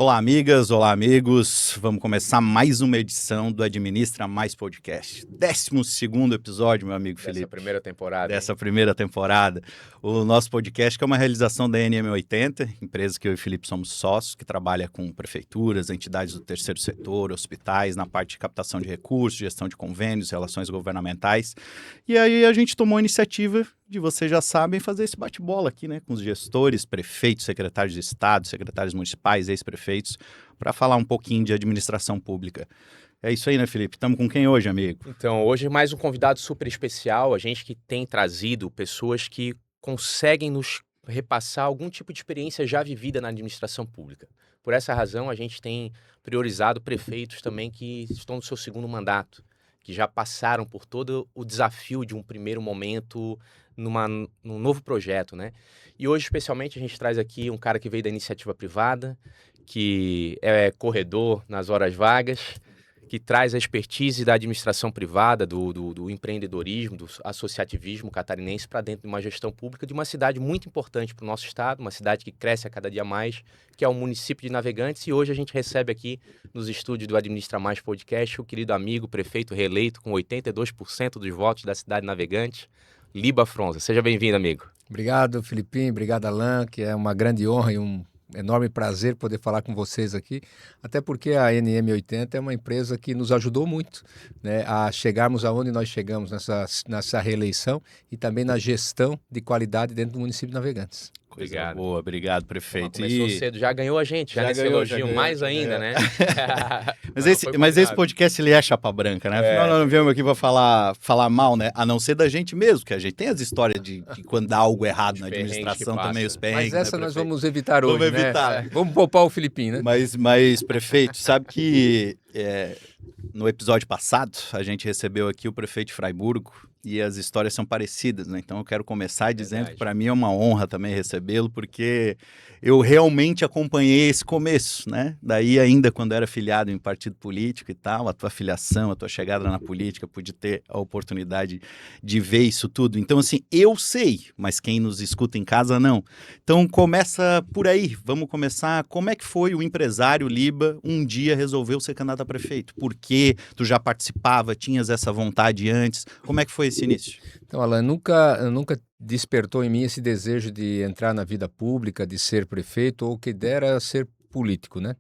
Olá, amigas, olá, amigos. Vamos começar mais uma edição do Administra Mais Podcast. 12º episódio, meu amigo Felipe. Dessa primeira temporada. Dessa primeira temporada. O nosso podcast que é uma realização da NM80, empresa que eu e o Felipe somos sócios, que trabalha com prefeituras, entidades do terceiro setor, hospitais, na parte de captação de recursos, gestão de convênios, relações governamentais. E aí a gente tomou a iniciativa de, vocês já sabem, fazer esse bate-bola aqui, né, com os gestores, prefeitos, secretários de Estado, secretários municipais, ex-prefeitos, para falar um pouquinho de administração pública. É isso aí, né, Felipe? Estamos com quem hoje, amigo? Então, hoje mais um convidado super especial, a gente que tem trazido pessoas que conseguem nos repassar algum tipo de experiência já vivida na administração pública. Por essa razão, a gente tem priorizado prefeitos também que estão no seu segundo mandato, que já passaram por todo o desafio de um primeiro momento num novo projeto, né? E hoje, especialmente, a gente traz aqui um cara que veio da iniciativa privada, que é corredor nas horas vagas, que traz a expertise da administração privada, do empreendedorismo, do associativismo catarinense para dentro de uma gestão pública de uma cidade muito importante para o nosso estado, uma cidade que cresce a cada dia mais, que é o município de Navegantes. E hoje a gente recebe aqui nos estúdios do Administra Mais Podcast o querido amigo, prefeito reeleito com 82% dos votos da cidade de Navegantes, Liba Fronza. Seja bem-vindo, amigo. Obrigado, Filipinho. Obrigado, Alan, que é uma grande honra e um enorme prazer poder falar com vocês aqui, até porque a NM80 é uma empresa que nos ajudou muito, né, a chegarmos aonde nós chegamos nessa reeleição e também na gestão de qualidade dentro do município de Navegantes. Coisa Obrigado. boa, obrigado, prefeito. Começou cedo, já ganhou a gente, já nesse elogio, mais ainda, né? Mas esse podcast, ele é chapa branca, né? Afinal, nós não viemos aqui para falar mal, né? A não ser da gente mesmo, que a gente tem as histórias de quando dá algo errado na administração também, os perrengues. Mas essa né, nós vamos evitar hoje, vamos evitar. né? Vamos poupar o Filipinho, né? Mas prefeito, sabe que no episódio passado, a gente recebeu aqui o prefeito de Fraiburgo, e as histórias são parecidas, né? Então eu quero começar dizendo que para mim é uma honra também recebê-lo, porque eu realmente acompanhei esse começo, né? Daí ainda quando era filiado em partido político e tal, a tua filiação, a tua chegada na política, pude ter a oportunidade de ver isso tudo. Então assim, eu sei, mas quem nos escuta em casa não. Então começa por aí, vamos começar. Como é que foi o empresário Liba um dia resolveu ser candidato a prefeito? Por quê? Tu já participava, tinhas essa vontade antes? Como é que foi esse início? Então, Alan, nunca despertou em mim esse desejo de entrar na vida pública, de ser prefeito ou que dera ser político, né?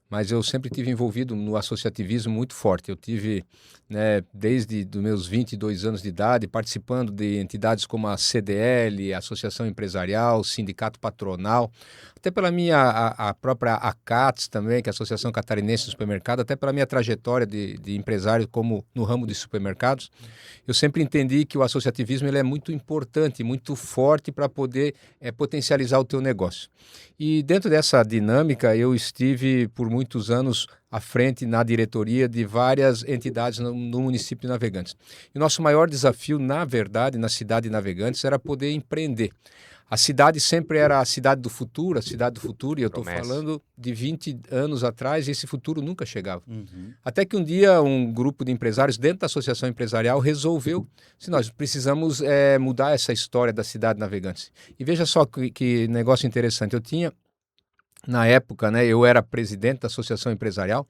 Mas eu sempre tive envolvido no associativismo muito forte. Eu tive, né, desde os meus 22 anos de idade, participando de entidades como a CDL, a Associação Empresarial, Sindicato Patronal, até pela minha a própria ACATS também, que é a Associação Catarinense de Supermercado, até pela minha trajetória de empresário como no ramo de supermercados. Eu sempre entendi que o associativismo ele é muito importante, muito forte para poder potencializar o teu negócio. E dentro dessa dinâmica, eu estive por muitos anos à frente na diretoria de várias entidades no município de Navegantes. E o nosso maior desafio, na verdade, na cidade de Navegantes, era poder empreender. A cidade sempre era a cidade do futuro, e eu estou falando de 20 anos atrás, e esse futuro nunca chegava. Uhum. Até que um dia um grupo de empresários dentro da Associação Empresarial resolveu, se nós precisamos mudar essa história da cidade de Navegantes. E veja só que negócio interessante, eu tinha, na época, né, eu era presidente da Associação Empresarial,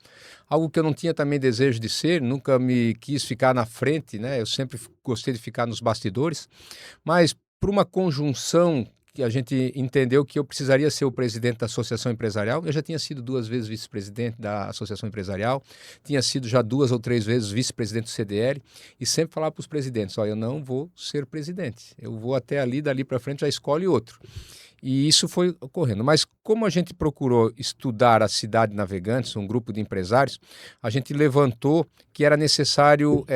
algo que eu não tinha também desejo de ser, nunca me quis ficar na frente, né, eu sempre gostei de ficar nos bastidores, mas por uma conjunção que a gente entendeu que eu precisaria ser o presidente da Associação Empresarial. Eu já tinha sido 2 vezes vice-presidente da Associação Empresarial, tinha sido já 2 ou 3 vezes vice-presidente do CDL, e sempre falava para os presidentes, eu não vou ser presidente, eu vou até ali, dali para frente já escolhe outro. E isso foi ocorrendo. Mas como a gente procurou estudar a cidade de Navegantes, um grupo de empresários, a gente levantou que era necessário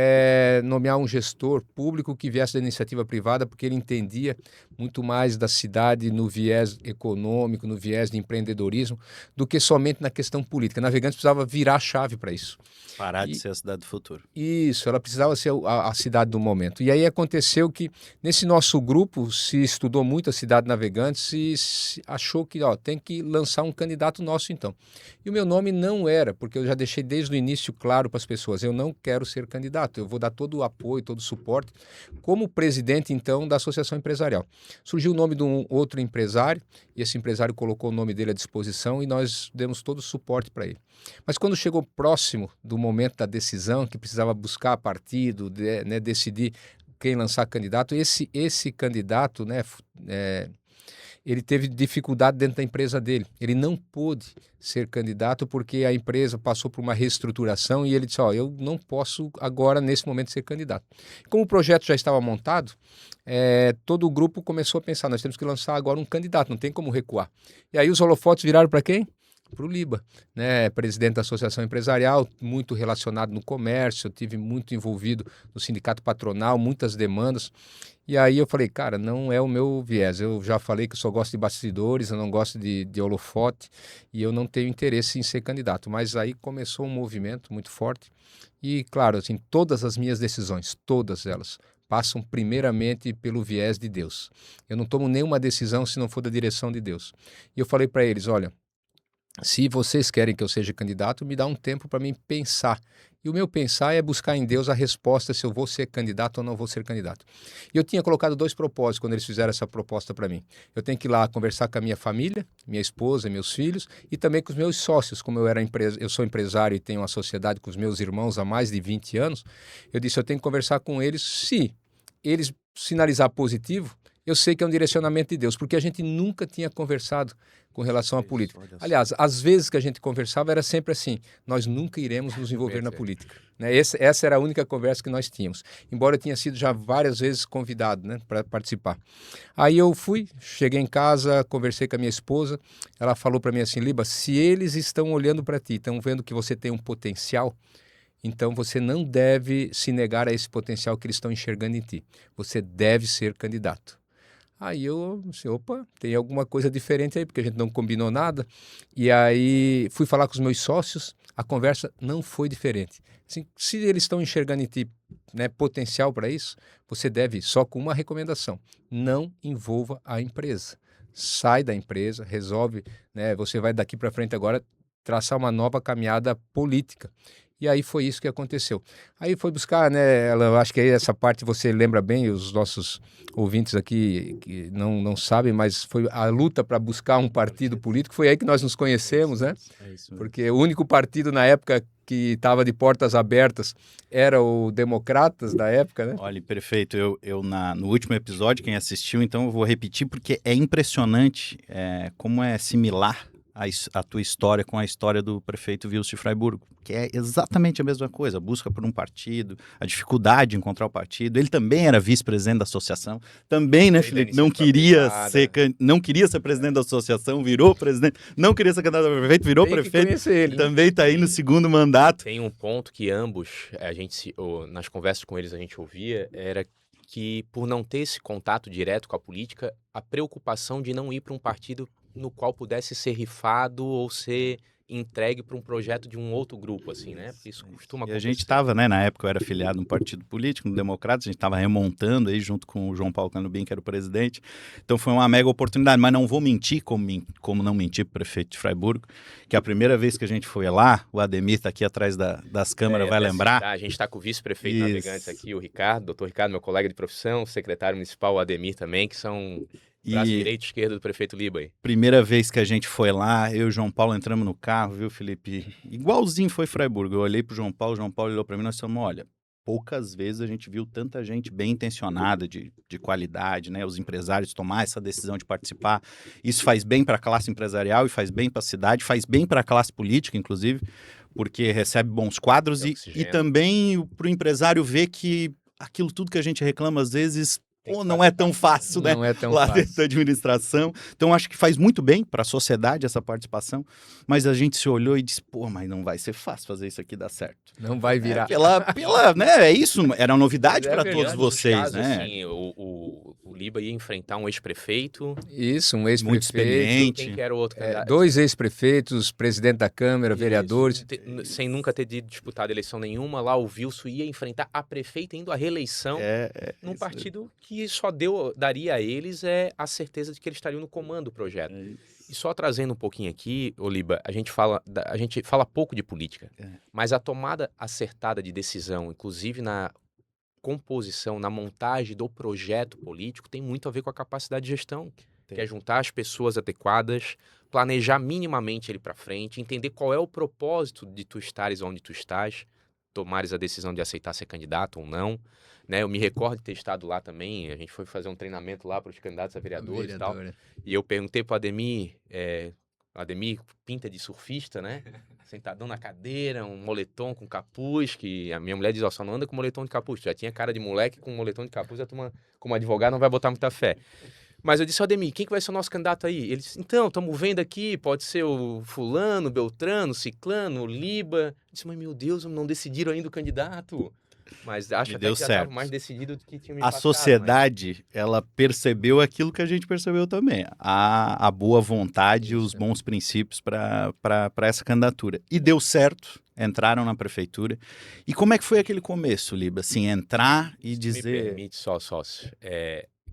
nomear um gestor público que viesse da iniciativa privada, porque ele entendia muito mais da cidade no viés econômico, no viés de empreendedorismo, do que somente na questão política. Navegantes precisava virar a chave para isso. Parar de ser a cidade do futuro. Isso, ela precisava ser a cidade do momento. E aí aconteceu que nesse nosso grupo se estudou muito a cidade de Navegantes, achou que tem que lançar um candidato nosso então. E o meu nome não era, porque eu já deixei desde o início claro para as pessoas, eu não quero ser candidato, eu vou dar todo o apoio, todo o suporte, como presidente então da Associação Empresarial. Surgiu o nome de um outro empresário, e esse empresário colocou o nome dele à disposição e nós demos todo o suporte para ele. Mas quando chegou próximo do momento da decisão, que precisava buscar partido, decidir quem lançar candidato, esse candidato, ele teve dificuldade dentro da empresa dele. Ele não pôde ser candidato porque a empresa passou por uma reestruturação e ele disse, eu não posso agora, nesse momento, ser candidato. Como o projeto já estava montado, todo o grupo começou a pensar, nós temos que lançar agora um candidato, não tem como recuar. E aí os holofotes viraram para quem? Para o Liba, presidente da Associação Empresarial, muito relacionado no comércio, eu tive muito envolvido no sindicato patronal, muitas demandas. E aí eu falei, cara, não é o meu viés. Eu já falei que eu só gosto de bastidores, eu não gosto de holofote e eu não tenho interesse em ser candidato. Mas aí começou um movimento muito forte e, claro, assim, todas as minhas decisões, todas elas, passam primeiramente pelo viés de Deus. Eu não tomo nenhuma decisão se não for da direção de Deus. E eu falei para eles, olha, se vocês querem que eu seja candidato, me dá um tempo para mim pensar. E o meu pensar é buscar em Deus a resposta se eu vou ser candidato ou não vou ser candidato. E eu tinha colocado 2 propósitos quando eles fizeram essa proposta para mim. Eu tenho que ir lá conversar com a minha família, minha esposa, meus filhos e também com os meus sócios. Como eu sou empresário e tenho uma sociedade com os meus irmãos há mais de 20 anos, eu disse, eu tenho que conversar com eles. Se eles sinalizar positivo, eu sei que é um direcionamento de Deus, porque a gente nunca tinha conversado com relação à política. Aliás, às vezes que a gente conversava era sempre assim, nós nunca iremos nos envolver na política. Essa era a única conversa que nós tínhamos, embora eu tenha sido já várias vezes convidado para participar. Aí eu cheguei em casa, conversei com a minha esposa, ela falou para mim assim, Liba, se eles estão olhando para ti, estão vendo que você tem um potencial, então você não deve se negar a esse potencial que eles estão enxergando em ti. Você deve ser candidato. Aí eu disse, opa, tem alguma coisa diferente aí, porque a gente não combinou nada. E aí fui falar com os meus sócios, a conversa não foi diferente. Assim, se eles estão enxergando em ti potencial para isso, você deve, só com uma recomendação, não envolva a empresa. Sai da empresa, resolve, você vai daqui para frente agora traçar uma nova caminhada política. E aí foi isso que aconteceu. Aí foi buscar, eu acho que aí essa parte você lembra bem, os nossos ouvintes aqui que não sabem, mas foi a luta para buscar um partido político, foi aí que nós nos conhecemos, né? Porque o único partido na época que estava de portas abertas era o Democratas da época, né? Olha, perfeito. No último episódio, quem assistiu, então eu vou repetir, porque é impressionante como é similar a tua história com a história do prefeito Wilson de Fraiburgo, que é exatamente a mesma coisa, a busca por um partido, a dificuldade de encontrar o partido. Ele também era vice-presidente da associação, também, né, Felipe, não queria ser presidente da associação, virou presidente, não queria ser candidato a prefeito, virou prefeito, ele. Também está aí no segundo mandato. Tem um ponto que ambos, nas conversas com eles a gente ouvia, era que por não ter esse contato direto com a política, a preocupação de não ir para um partido no qual pudesse ser rifado ou ser entregue para um projeto de um outro grupo, assim, né? Porque isso costuma acontecer. E a gente estava, na época eu era filiado num partido político, no Democratas, a gente estava remontando aí junto com o João Paulo Canubim, que era o presidente. Então foi uma mega oportunidade, mas não vou mentir, como não mentir para o prefeito de Fraiburgo, que a primeira vez que a gente foi lá, o Ademir está aqui atrás das câmeras, vai lembrar. A gente está com o vice-prefeito Navegantes aqui, o Ricardo, doutor Ricardo, meu colega de profissão, o secretário municipal, o Ademir também, que são braço direito e esquerdo do prefeito Liba aí. Primeira vez que a gente foi lá, eu e o João Paulo entramos no carro, viu, Felipe? Igualzinho foi Fraiburgo. Eu olhei pro João Paulo olhou para mim e nós falamos, olha, poucas vezes a gente viu tanta gente bem intencionada, de qualidade, né? Os empresários tomar essa decisão de participar. Isso faz bem para a classe empresarial e faz bem para a cidade, faz bem para a classe política, inclusive, porque recebe bons quadros e também para o empresário ver que aquilo tudo que a gente reclama às vezes não é tão fácil, né? Não é tão lá fácil. dentro da administração. Então, acho que faz muito bem para a sociedade essa participação, mas a gente se olhou e disse, mas não vai ser fácil fazer isso aqui dar certo. Não vai virar. Né? É isso, era uma novidade para todos vocês, casos, né? Assim, o Liba ia enfrentar um ex-prefeito. Isso, um Muito ex-prefeito. experiente. Quem que era o outro candidato? 2 ex-prefeitos, presidente da Câmara, Isso. vereadores. Sem nunca ter disputado eleição nenhuma, lá o Wilson ia enfrentar a prefeita indo à reeleição num partido que só daria a eles a certeza de que eles estariam no comando do projeto. E só trazendo um pouquinho aqui, Oliba, a gente fala pouco de política, mas a tomada acertada de decisão, inclusive na composição, na montagem do projeto político, tem muito a ver com a capacidade de gestão, que é juntar as pessoas adequadas, planejar minimamente ele para frente, entender qual é o propósito de tu estares onde tu estás, tomares a decisão de aceitar ser candidato ou não, né? Eu me recordo de ter estado lá também, a gente foi fazer um treinamento lá para os candidatos a vereadores e tal, e eu perguntei para o Ademir, pinta de surfista, né? Sentadão na cadeira, um moletom com capuz, que a minha mulher diz, ó, só não anda com moletom de capuz. Já tinha cara de moleque com moletom de capuz, a turma, como advogado, não vai botar muita fé. Mas eu disse, ó, Ademir, quem que vai ser o nosso candidato aí? Ele disse, então, estamos vendo aqui, pode ser o fulano, Beltrano, Ciclano, Liba. Eu disse, mas meu Deus, não decidiram ainda o candidato. Mas acho até que já estava mais decidido do que tinha me passado. A sociedade, ela percebeu aquilo que a gente percebeu também. A boa vontade e os bons princípios para essa candidatura. E deu certo, entraram na prefeitura. E como é que foi aquele começo, Liba? Assim, entrar e dizer... Me permite só, sócio,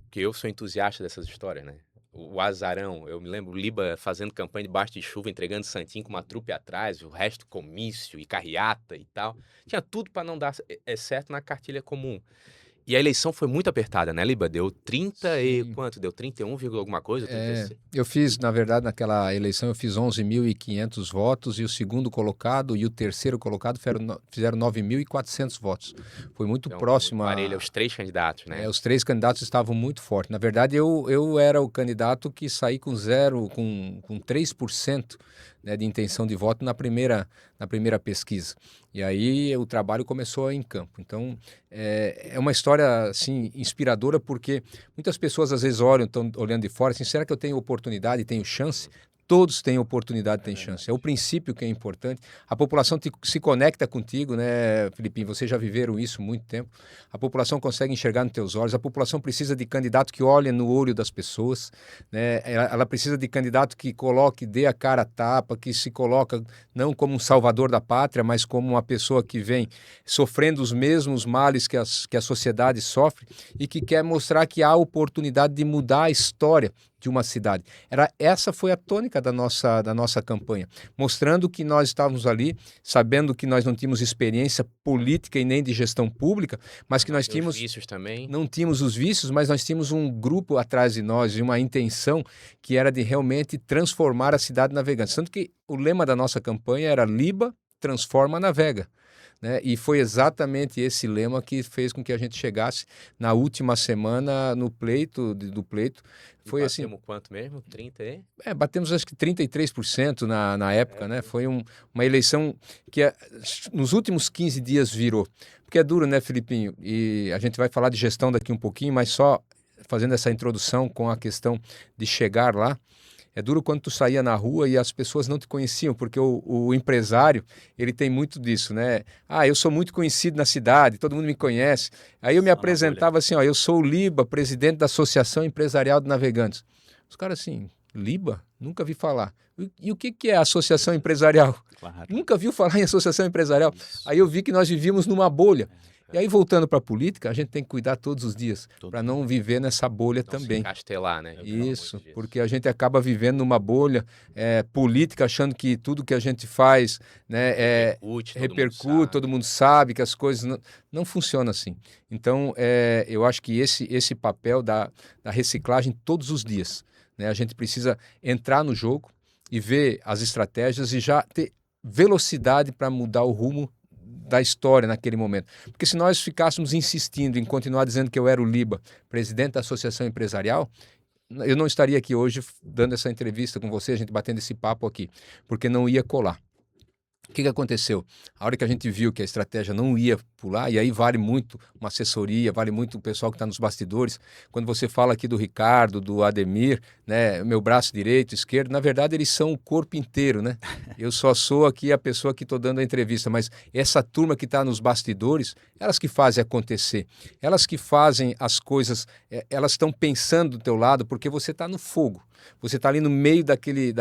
que eu sou entusiasta dessas histórias, né? O azarão, eu me lembro o Liba fazendo campanha debaixo de chuva, entregando santinho com uma trupe atrás, o resto comício e carreata e tal. Tinha tudo para não dar certo na cartilha comum. E a eleição foi muito apertada, né, Liba? Deu 30 e quanto? Deu 31, alguma coisa? 36? Eu fiz, na verdade, naquela eleição, eu fiz 11.500 votos e o segundo colocado e o terceiro colocado fizeram 9.400 votos. Foi muito próximo a... os 3 candidatos, né? Os 3 candidatos estavam muito fortes. Na verdade, eu era o candidato que saí com 3%, né, de intenção de voto na primeira pesquisa. E aí o trabalho começou em campo. Então, é uma história assim, inspiradora, porque muitas pessoas às vezes estão olhando de fora, assim, será que eu tenho oportunidade, tenho chance? Todos têm oportunidade, têm chance. É o princípio que é importante. A população se conecta contigo, né, Filipinho? Vocês já viveram isso há muito tempo. A população consegue enxergar nos teus olhos. A população precisa de candidato que olhe no olho das pessoas, né? Ela precisa de candidato que dê a cara a tapa, que se coloca não como um salvador da pátria, mas como uma pessoa que vem sofrendo os mesmos males que a sociedade sofre e que quer mostrar que há oportunidade de mudar a história de uma cidade. Essa foi a tônica da nossa campanha, mostrando que nós estávamos ali, sabendo que nós não tínhamos experiência política e nem de gestão pública, mas que nós tínhamos... Os vícios também. Não tínhamos os vícios, mas nós tínhamos um grupo atrás de nós e uma intenção que era de realmente transformar a cidade navegante. Tanto que o lema da nossa campanha era Liba transforma, navega. Né? E foi exatamente esse lema que fez com que a gente chegasse na última semana no pleito. Foi assim. Batemos quanto mesmo? 30 aí? Batemos acho que 33% na época, né? Foi uma eleição que nos últimos 15 dias virou. Porque é duro, né, Filipinho? E a gente vai falar de gestão daqui um pouquinho, mas só fazendo essa introdução com a questão de chegar lá. É duro quando tu saía na rua e as pessoas não te conheciam, porque o empresário, ele tem muito disso, né? Eu sou muito conhecido na cidade, todo mundo me conhece. Aí eu me apresentava assim, eu sou o Liba, presidente da Associação Empresarial de Navegantes. Os caras assim, Liba? Nunca vi falar. E o que é a associação empresarial? Claro. Nunca viu falar em associação empresarial. Isso. Aí eu vi que nós vivíamos numa bolha. E aí, voltando para a política, a gente tem que cuidar todos os dias para não viver nessa bolha também. Se castelar, né? Isso, porque a gente acaba vivendo numa bolha política, achando que tudo que a gente faz, né, repercute, todo mundo sabe que as coisas não funcionam assim. Então, eu acho que esse papel da reciclagem todos os dias, né, a gente precisa entrar no jogo e ver as estratégias e já ter velocidade para mudar o rumo da história naquele momento. Porque se nós ficássemos insistindo em continuar dizendo que eu era o Liba, presidente da Associação Empresarial, eu não estaria aqui hoje dando essa entrevista com você, a gente batendo esse papo aqui, porque não ia colar. O que aconteceu? A hora que a gente viu que a estratégia não ia pular, e aí vale muito uma assessoria, vale muito o pessoal que está nos bastidores. Quando você fala aqui do Ricardo, do Ademir, né, meu braço direito, esquerdo, na verdade eles são o corpo inteiro, né? Eu só sou aqui a pessoa que estou dando a entrevista, mas essa turma que está nos bastidores, elas que fazem acontecer, elas que fazem as coisas, elas estão pensando do teu lado, porque você está no fogo, você está ali no meio daquele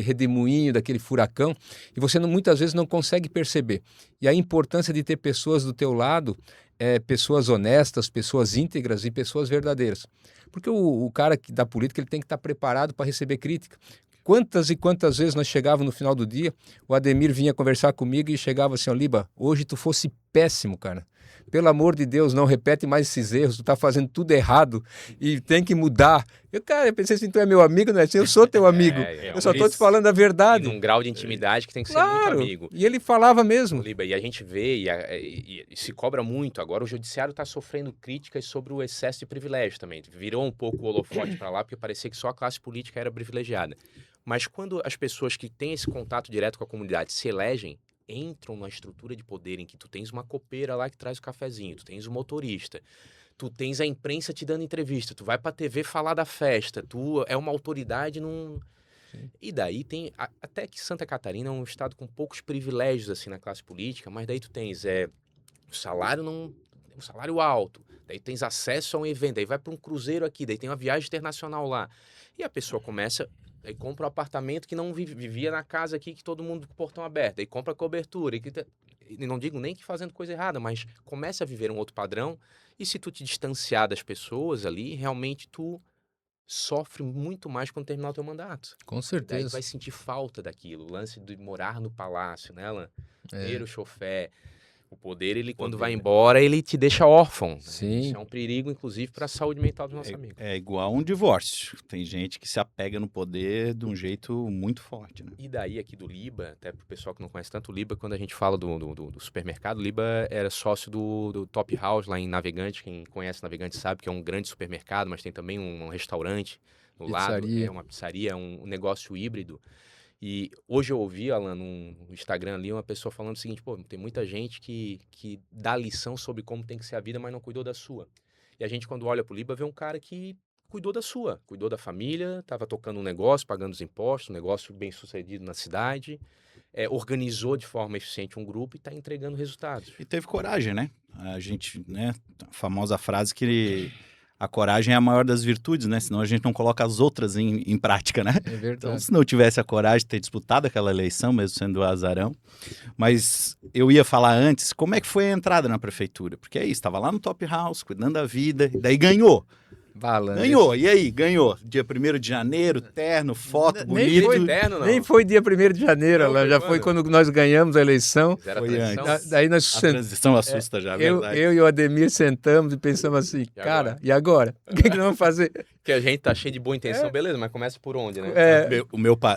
redemoinho, daquele furacão, e você muitas vezes não consegue perceber. E a importância de ter pessoas do teu lado, pessoas honestas, pessoas íntegras e pessoas verdadeiras. Porque o cara da política ele tem que estar preparado para receber crítica. Quantas e quantas vezes nós chegávamos no final do dia, o Ademir vinha conversar comigo e chegava assim, Liba, hoje tu fosse péssimo, cara. Pelo amor de Deus, não repete mais esses erros, tu tá fazendo tudo errado e tem que mudar. Eu pensei assim, tu é meu amigo, não é assim? Eu sou teu amigo, eu só tô te falando a verdade. E num grau de intimidade que tem que ser muito amigo. E ele falava mesmo. Liba, e a gente vê e se cobra muito. Agora o judiciário está sofrendo críticas sobre o excesso de privilégio também. Virou um pouco o holofote para lá, porque parecia que só a classe política era privilegiada. Mas quando as pessoas que têm esse contato direto com a comunidade se elegem, entram na estrutura de poder em que tu tens uma copeira lá que traz o cafezinho, tu tens o motorista, tu tens a imprensa te dando entrevista, tu vai pra TV falar da festa, tu é uma autoridade num... Sim. E daí tem... Até que Santa Catarina é um estado com poucos privilégios assim na classe política, mas daí tu tens o salário um salário alto, daí tens acesso a um evento, daí vai para um cruzeiro aqui, daí tem uma viagem internacional lá. E a pessoa começa... Aí compra um apartamento que não vivia na casa aqui, que todo mundo com o portão aberto. Aí compra cobertura. E não digo nem que fazendo coisa errada, mas começa a viver um outro padrão. E se tu te distanciar das pessoas ali, realmente tu sofre muito mais quando terminar o teu mandato. Com certeza. Daí tu vai sentir falta daquilo. O lance de morar no palácio, né, Alan? Ter o chofé. O poder, quando vai embora, ele te deixa órfão. Sim. Isso é um perigo, inclusive, para a saúde mental do nosso amigo. É igual um divórcio. Tem gente que se apega no poder de um jeito muito forte, né? E daí, aqui do Liba, até pro pessoal que não conhece tanto o Liba, quando a gente fala do supermercado, o Liba era sócio do Top House, lá em Navegante. Quem conhece Navegante sabe que é um grande supermercado, mas tem também um restaurante no lado. É uma pizzaria, um negócio híbrido. E hoje eu ouvi, Alan, no Instagram ali, uma pessoa falando o seguinte, pô, tem muita gente que dá lição sobre como tem que ser a vida, mas não cuidou da sua. E a gente, quando olha pro Liba, vê um cara que cuidou da sua, cuidou da família, estava tocando um negócio, pagando os impostos, um negócio bem sucedido na cidade, organizou de forma eficiente um grupo e está entregando resultados. E teve coragem, né? A gente, né, a famosa frase que... A coragem é a maior das virtudes, né? Senão a gente não coloca as outras em prática, né? É verdade. Então, se não tivesse a coragem de ter disputado aquela eleição, mesmo sendo o azarão. Mas eu ia falar antes, como é que foi a entrada na prefeitura? Porque é isso, estava lá no Top House, cuidando da vida, e daí ganhou. Balanço. Ganhou, e aí? Ganhou. Dia 1º de janeiro, terno, foto, bonito. Nem foi terno, não. Nem foi dia 1º de janeiro, Alan, já foi quando nós ganhamos a eleição. Foi antes. Daí nós a transição assusta já, verdade. Eu e o Ademir sentamos e pensamos assim, e agora? O que nós vamos fazer? Que a gente tá cheio de boa intenção, beleza, mas começa por onde, né?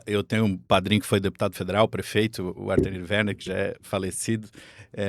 Eu tenho um padrinho que foi deputado federal, prefeito, o Artenir Werner, que já é falecido.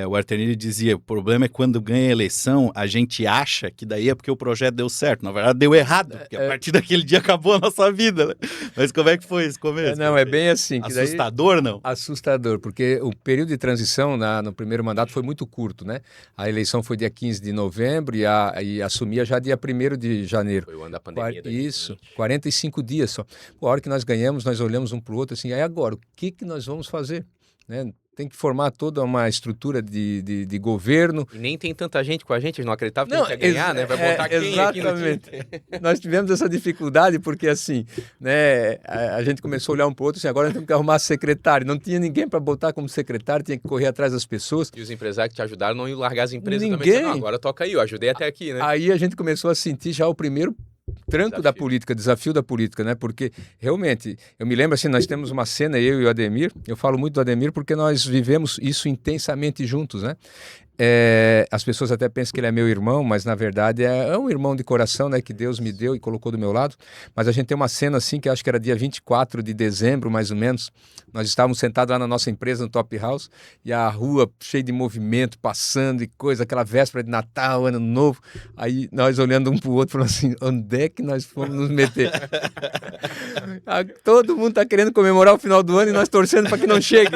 O Artenir dizia, o problema é quando ganha a eleição, a gente acha que daí é porque o projeto deu certo. Na verdade, deu errado, porque a partir daquele dia acabou a nossa vida. Né? Mas como é que foi esse começo? Não, é bem assim. Assustador, não? Assustador, porque o período de transição no primeiro mandato foi muito curto, né? A eleição foi dia 15 de novembro e assumia já dia 1º de janeiro. Foi o ano da pandemia. Isso, 45 dias só. Pô, a hora que nós ganhamos, nós olhamos um para o outro assim, aí agora, o que nós vamos fazer? Né? Tem que formar toda uma estrutura de governo. E nem tem tanta gente com a gente, não acreditava que a gente ia ganhar, né? Vai botar quem exatamente. Aqui no Nós tivemos essa dificuldade porque, assim, né, a gente começou a olhar um para o outro, assim, agora nós temos que arrumar secretário. Não tinha ninguém para botar como secretário, tinha que correr atrás das pessoas. E os empresários que te ajudaram não iam largar as empresas ninguém. Também. Não, agora toca aí, eu ajudei até aqui, né? Aí a gente começou a sentir já o primeiro tranco da política, desafio da política, né? Porque, realmente, eu me lembro assim, nós temos uma cena, eu e o Ademir, eu falo muito do Ademir porque nós vivemos isso intensamente juntos, né? as pessoas até pensam que ele é meu irmão, mas na verdade é um irmão de coração, né, que Deus me deu e colocou do meu lado. Mas a gente tem uma cena assim, que acho que era dia 24 de dezembro, mais ou menos. Nós estávamos sentados lá na nossa empresa, no Top House, e a rua cheia de movimento, passando e coisa, aquela véspera de Natal, Ano Novo. Aí nós olhando um para o outro, falando assim, onde é que nós fomos nos meter? Todo mundo está querendo comemorar o final do ano e nós torcendo para que não chegue.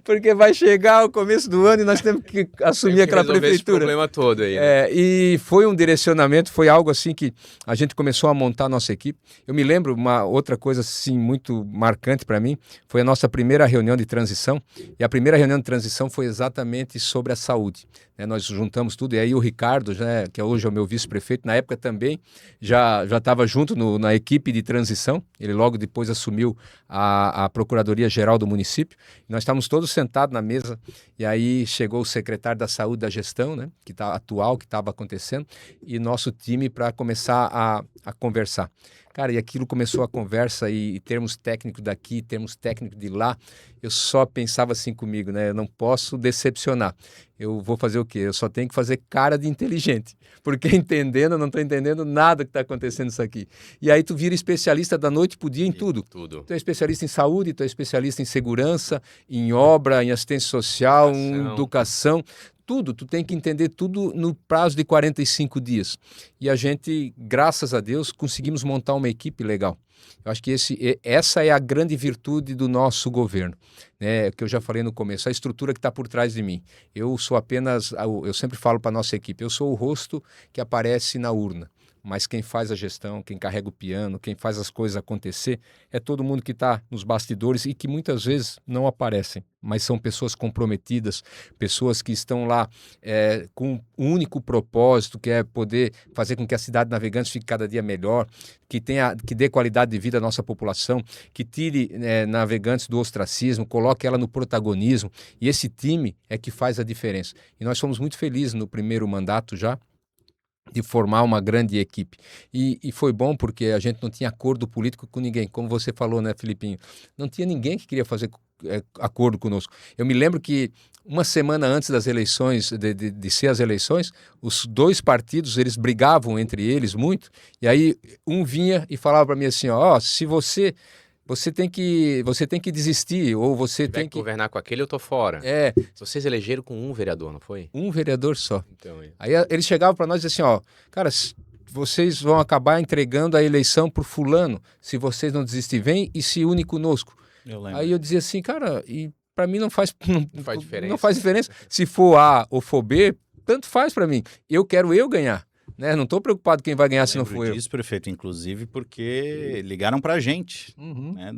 Porque vai chegar o começo do ano e nós temos que assumir aquela prefeitura. Esse problema todo aí. Né? E foi um direcionamento, foi algo assim que a gente começou a montar a nossa equipe. Eu me lembro, uma outra coisa assim muito marcante para mim, foi a nossa primeira reunião de transição. E a primeira reunião de transição foi exatamente sobre a saúde. Nós juntamos tudo, e aí o Ricardo, né, que hoje é o meu vice-prefeito, na época também já estava junto na equipe de transição. Ele logo depois assumiu a Procuradoria-Geral do município. Nós estávamos todos sentados na mesa, e aí chegou o secretário da Saúde da gestão, né, que estava acontecendo, e nosso time para começar a conversar. Cara, e aquilo começou a conversa e termos técnicos daqui, termos técnicos de lá. Eu só pensava assim comigo, né? Eu não posso decepcionar. Eu vou fazer o quê? Eu só tenho que fazer cara de inteligente. Porque entendendo, eu não estou entendendo nada que está acontecendo isso aqui. E aí tu vira especialista da noite pro dia em tudo. Tu é especialista em saúde, tu é especialista em segurança, em obra, em assistência social, em educação. Tudo, tu tem que entender tudo no prazo de 45 dias. E a gente, graças a Deus, conseguimos montar uma equipe legal. Eu acho que essa é a grande virtude do nosso governo, né? Que eu já falei no começo, a estrutura que está por trás de mim. Eu sou apenas, eu sempre falo para a nossa equipe, eu sou o rosto que aparece na urna. Mas quem faz a gestão, quem carrega o piano, quem faz as coisas acontecer, é todo mundo que está nos bastidores e que muitas vezes não aparecem, mas são pessoas comprometidas, pessoas que estão lá com um único propósito, que é poder fazer com que a cidade de Navegantes fique cada dia melhor, que dê qualidade de vida à nossa população, que tire Navegantes do ostracismo, coloque ela no protagonismo, e esse time é que faz a diferença. E nós fomos muito felizes no primeiro mandato já, de formar uma grande equipe. E foi bom porque a gente não tinha acordo político com ninguém. Como você falou, né, Filipinho? Não tinha ninguém que queria fazer acordo conosco. Eu me lembro que uma semana antes das eleições, de ser as eleições, os dois partidos, eles brigavam entre eles muito, e aí um vinha e falava para mim assim, se você tem que desistir, ou você tem que governar com aquele, eu tô fora. Vocês elegeram com um vereador, não foi? Um vereador só. Então, Aí eles chegavam para nós e diziam assim, cara, vocês vão acabar entregando a eleição pro fulano, se vocês não desistirem, vem e se une conosco. Aí eu dizia assim, cara, e para mim não faz diferença. Não faz diferença. Se for A ou for B, tanto faz para mim. Eu quero ganhar. Né? Não estou preocupado quem vai ganhar se não for eu. Disso, prefeito, inclusive, porque ligaram para a gente, né?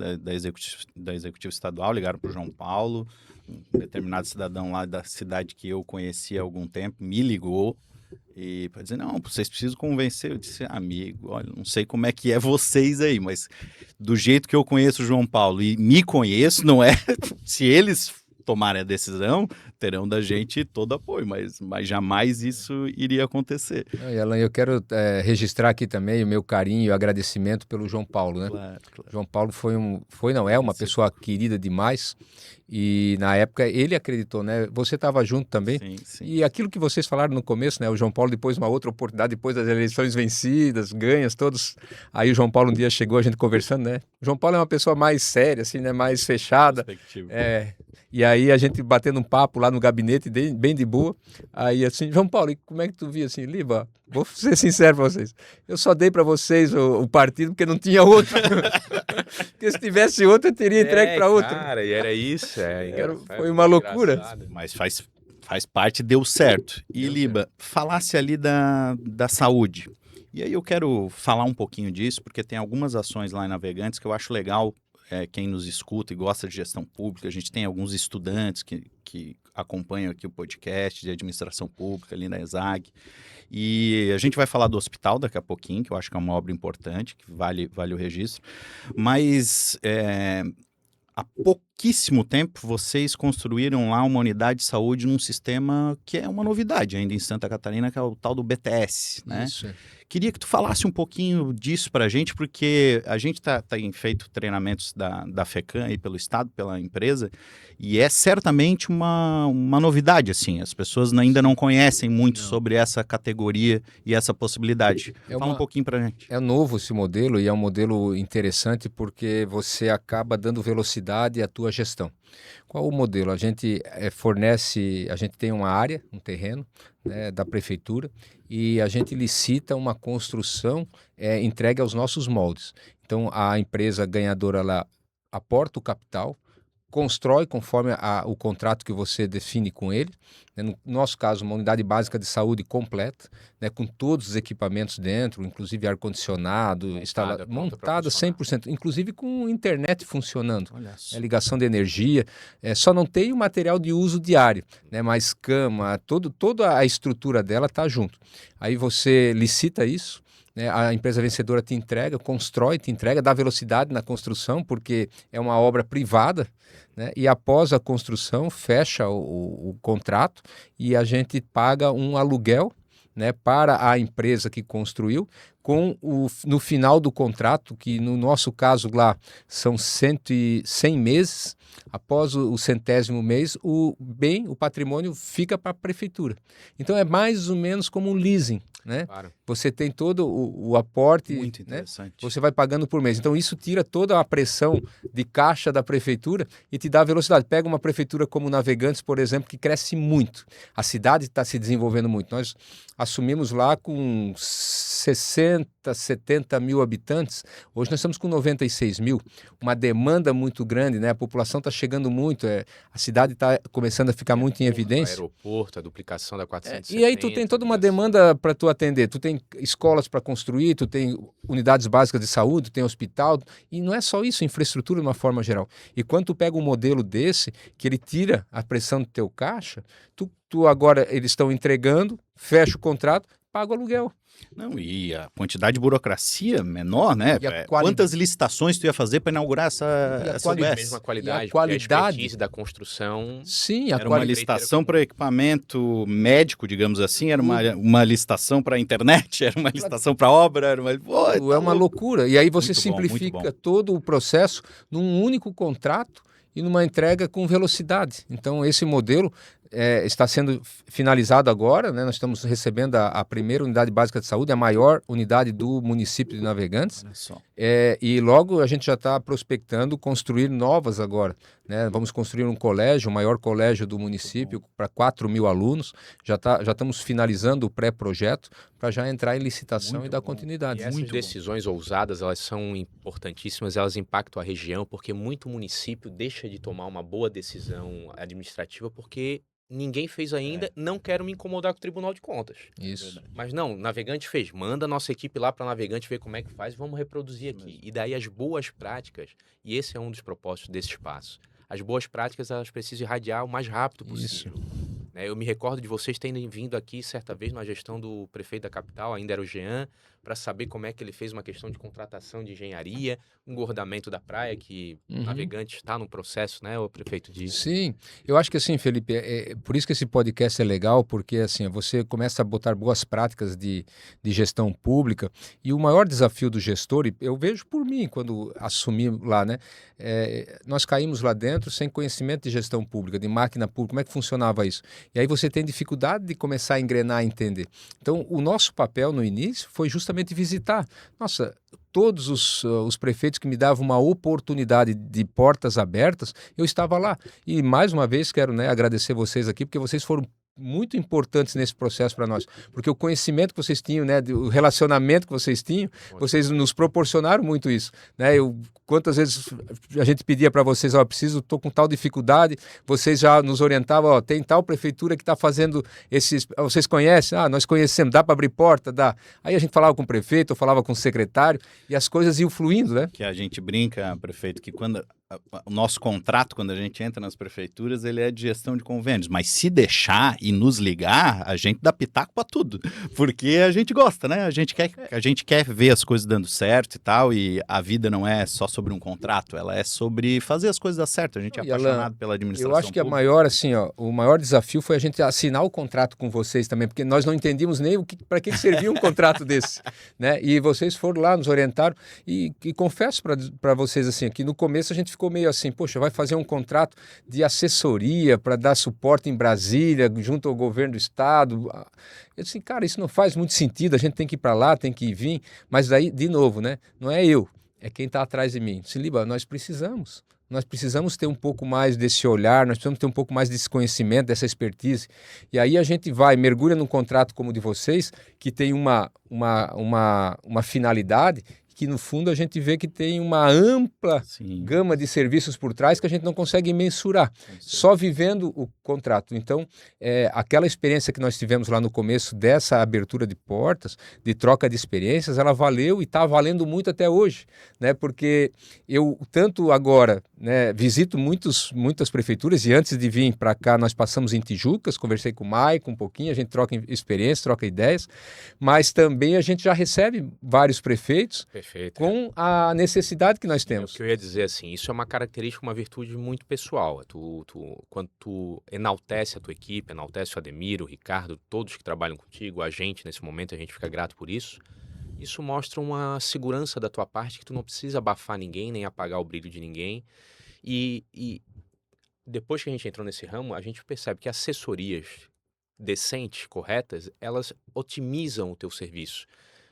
da Executiva Estadual, ligaram para o João Paulo, um determinado cidadão lá da cidade que eu conhecia há algum tempo, me ligou e para dizer, não, vocês precisam convencer. Eu disse, amigo, olha, não sei como é que é vocês aí, mas do jeito que eu conheço o João Paulo e me conheço, não é? Se eles tomarem a decisão, terão da gente todo apoio, mas jamais isso iria acontecer. E Alan, eu quero registrar aqui também o meu carinho e o agradecimento pelo João Paulo, né? Claro. João Paulo é uma pessoa querida demais, e na época ele acreditou, né? Você estava junto também. Sim. E aquilo que vocês falaram no começo, né? O João Paulo depois, uma outra oportunidade, depois das eleições vencidas, ganhas, todos. Aí o João Paulo um dia chegou, a gente conversando, né? O João Paulo é uma pessoa mais séria, assim, né? Mais fechada. E aí a gente batendo um papo lá no gabinete, bem de boa. Aí assim, João Paulo, e como é que tu via assim? Liba, vou ser sincero pra vocês. Eu só dei pra vocês o partido porque não tinha outro. Porque se tivesse outro, eu teria entregue pra outro. Cara, e era isso. Foi uma loucura. Engraçado. Mas faz parte, deu certo. E Liba, falasse ali da saúde. E aí eu quero falar um pouquinho disso, porque tem algumas ações lá em Navegantes que eu acho legal. Quem nos escuta e gosta de gestão pública, a gente tem alguns estudantes que acompanham aqui o podcast de administração pública ali na ESAG, e a gente vai falar do hospital daqui a pouquinho, que eu acho que é uma obra importante, que vale o registro, mas há pouquíssimo tempo, vocês construíram lá uma unidade de saúde num sistema que é uma novidade ainda em Santa Catarina, que é o tal do BTS, né? Isso. Queria que tu falasse um pouquinho disso pra gente, porque a gente tem feito treinamentos da FECAM aí pelo Estado, pela empresa, e é certamente uma novidade, assim. As pessoas ainda não conhecem muito sobre essa categoria e essa possibilidade. Fala um pouquinho pra gente. É novo esse modelo e é um modelo interessante porque você acaba dando velocidade à tua gestão. Qual o modelo? A gente a gente tem uma área, um terreno, né, da prefeitura e a gente licita uma construção entregue aos nossos moldes. Então a empresa ganhadora ela aporta o capital, constrói conforme o contrato que você define com ele. No nosso caso, uma unidade básica de saúde completa, né, com todos os equipamentos dentro, inclusive ar-condicionado, montada 100%, inclusive com internet funcionando, ligação de energia. Só não tem o material de uso diário, né, mas cama, toda a estrutura dela está junto. Aí você licita isso, né, a empresa vencedora te entrega, constrói, te entrega, dá velocidade na construção, porque é uma obra privada, né, e após a construção fecha o contrato e a gente paga um aluguel, né, para a empresa que construiu, no final do contrato, que no nosso caso lá são 100 meses, após o 100º mês, o patrimônio fica para a prefeitura. Então é mais ou menos como um leasing, né? Claro. Você tem todo o aporte, muito interessante, né? Você vai pagando por mês. Então isso tira toda a pressão de caixa da prefeitura e te dá velocidade. Pega uma prefeitura como Navegantes, por exemplo, que cresce muito. A cidade está se desenvolvendo muito. Nós assumimos lá com 60, 70 mil habitantes. Hoje nós estamos com 96 mil. Uma demanda muito grande, né? A população está chegando muito. A cidade está começando a ficar muito em evidência. O aeroporto, a duplicação da 470. E aí tu tem toda uma demanda para tu atender. Tu tem escolas para construir, tu tem unidades básicas de saúde, tu tem hospital. E não é só isso, infraestrutura de uma forma geral. E quando tu pega um modelo desse, que ele tira a pressão do teu caixa, tu agora, eles estão entregando, fecha o contrato, paga o aluguel. Não, e a quantidade de burocracia menor, né? Quantas licitações tu ia fazer para inaugurar essa mesma qualidade, a expertise da construção. Sim, era uma licitação para equipamento médico, digamos assim, era uma licitação para internet, era uma licitação para obra, é uma loucura. E aí você simplifica todo o processo num único contrato e numa entrega com velocidade. Então esse modelo está sendo finalizado agora, né? Nós estamos recebendo a primeira unidade básica de saúde, a maior unidade do município de Navegantes. Olha só. E logo a gente já está prospectando construir novas agora, né? Vamos construir um colégio, o maior colégio do município, para 4 mil alunos. Já estamos finalizando o pré-projeto para já entrar em licitação e dar continuidade. E essas decisões ousadas, elas são importantíssimas, elas impactam a região, porque muito município deixa de tomar uma boa decisão administrativa porque ninguém fez ainda, não quero me incomodar com o Tribunal de Contas. Isso. Mas não, Navegante fez. Manda a nossa equipe lá para Navegante ver como é que faz e vamos reproduzir aqui. E daí as boas práticas, e esse é um dos propósitos desse espaço, as boas práticas elas precisam irradiar o mais rápido possível. Eu me recordo de vocês terem vindo aqui certa vez na gestão do prefeito da capital, ainda era o Jean, para saber como é que ele fez uma questão de contratação de engenharia, engordamento da praia, que o Navegante está no processo, né, o prefeito disse. Sim, eu acho que assim, Felipe, por isso que esse podcast é legal, porque assim, você começa a botar boas práticas de gestão pública, e o maior desafio do gestor, e eu vejo por mim, quando assumi lá, né, nós caímos lá dentro sem conhecimento de gestão pública, de máquina pública, como é que funcionava isso? E aí você tem dificuldade de começar a engrenar e entender. Então, o nosso papel no início foi justamente visitar. Nossa, todos os prefeitos que me davam uma oportunidade de portas abertas, eu estava lá. E mais uma vez quero, né, agradecer vocês aqui, porque vocês foram muito importantes nesse processo para nós, porque o conhecimento que vocês tinham, né, o relacionamento que vocês tinham, vocês nos proporcionaram muito isso, né? Quantas vezes a gente pedia para vocês, estou com tal dificuldade, vocês já nos orientavam, tem tal prefeitura que está fazendo esses, vocês conhecem? Nós conhecemos, dá para abrir porta, dá. Aí a gente falava com o prefeito, falava com o secretário e as coisas iam fluindo, né? Que a gente brinca, prefeito, que quando o nosso contrato, quando a gente entra nas prefeituras, ele é de gestão de convênios. Mas se deixar e nos ligar, a gente dá pitaco para tudo. Porque a gente gosta, né? A gente quer ver as coisas dando certo e tal. E a vida não é só sobre um contrato, ela é sobre fazer as coisas dar certo. A gente é apaixonado pela administração Eu acho que o maior desafio foi a gente assinar o contrato com vocês também, porque nós não entendíamos nem para que servia um contrato desse, né? E vocês foram lá, nos orientaram. E confesso para vocês assim, que no começo a gente ficou meio assim, poxa, vai fazer um contrato de assessoria para dar suporte em Brasília, junto ao governo do estado. Eu disse, cara, isso não faz muito sentido, a gente tem que ir para lá, tem que vir. Mas daí, de novo, né? Não é eu, é quem está atrás de mim. Se Liba, nós precisamos ter um pouco mais desse olhar, nós precisamos ter um pouco mais desse conhecimento, dessa expertise. E aí a gente mergulha num contrato como o de vocês, que tem uma finalidade, que no fundo a gente vê que tem uma ampla gama de serviços por trás que a gente não consegue mensurar, só vivendo o contrato. Então, aquela experiência que nós tivemos lá no começo dessa abertura de portas, de troca de experiências, ela valeu e está valendo muito até hoje, né? Porque eu, tanto agora, né, visito muitas prefeituras, e antes de vir para cá nós passamos em Tijucas, conversei com o Maicon um pouquinho, a gente troca experiências, troca ideias, mas também a gente já recebe vários prefeitos. Perfeito. Com a necessidade que nós temos. O que eu ia dizer assim, isso é uma característica, uma virtude muito pessoal. Quando tu enaltece a tua equipe, enaltece o Ademir, o Ricardo, todos que trabalham contigo, a gente nesse momento, a gente fica grato por isso. Isso mostra uma segurança da tua parte, que tu não precisa abafar ninguém, nem apagar o brilho de ninguém. E depois que a gente entrou nesse ramo, a gente percebe que assessorias decentes, corretas, elas otimizam o teu serviço.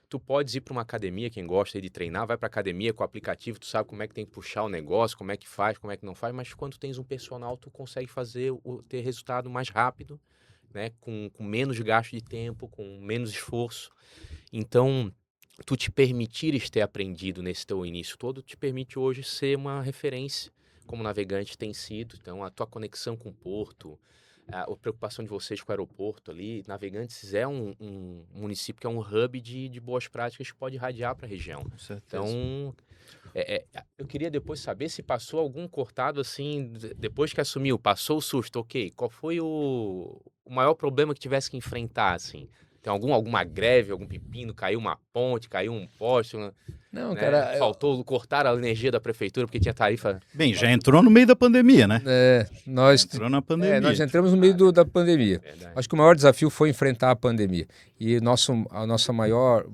Tu podes ir para uma academia, quem gosta de treinar, vai para academia com o aplicativo, tu sabe como é que tem que puxar o negócio, como é que faz, como é que não faz, mas quando tens um personal, tu consegue ter resultado mais rápido, né? Com menos gasto de tempo, com menos esforço. Então, tu te permitires ter aprendido nesse teu início todo, te permite hoje ser uma referência, como navegante tem sido. Então, a tua conexão com o porto, a preocupação de vocês com o aeroporto ali, Navegantes é um município que é um hub de boas práticas que pode irradiar para a região. Então, eu queria depois saber se passou algum cortado assim, depois que assumiu, passou o susto, ok, qual foi o maior problema que tivesse que enfrentar, assim? Tem alguma greve, algum pepino, caiu uma ponte, caiu um poste, não, né? cara, Cortar a energia da prefeitura porque tinha tarifa. Bem, já entrou no meio da pandemia, né? Nós entrou na pandemia. Nós entramos no meio da pandemia. Acho que o maior desafio foi enfrentar a pandemia. E a nossa maior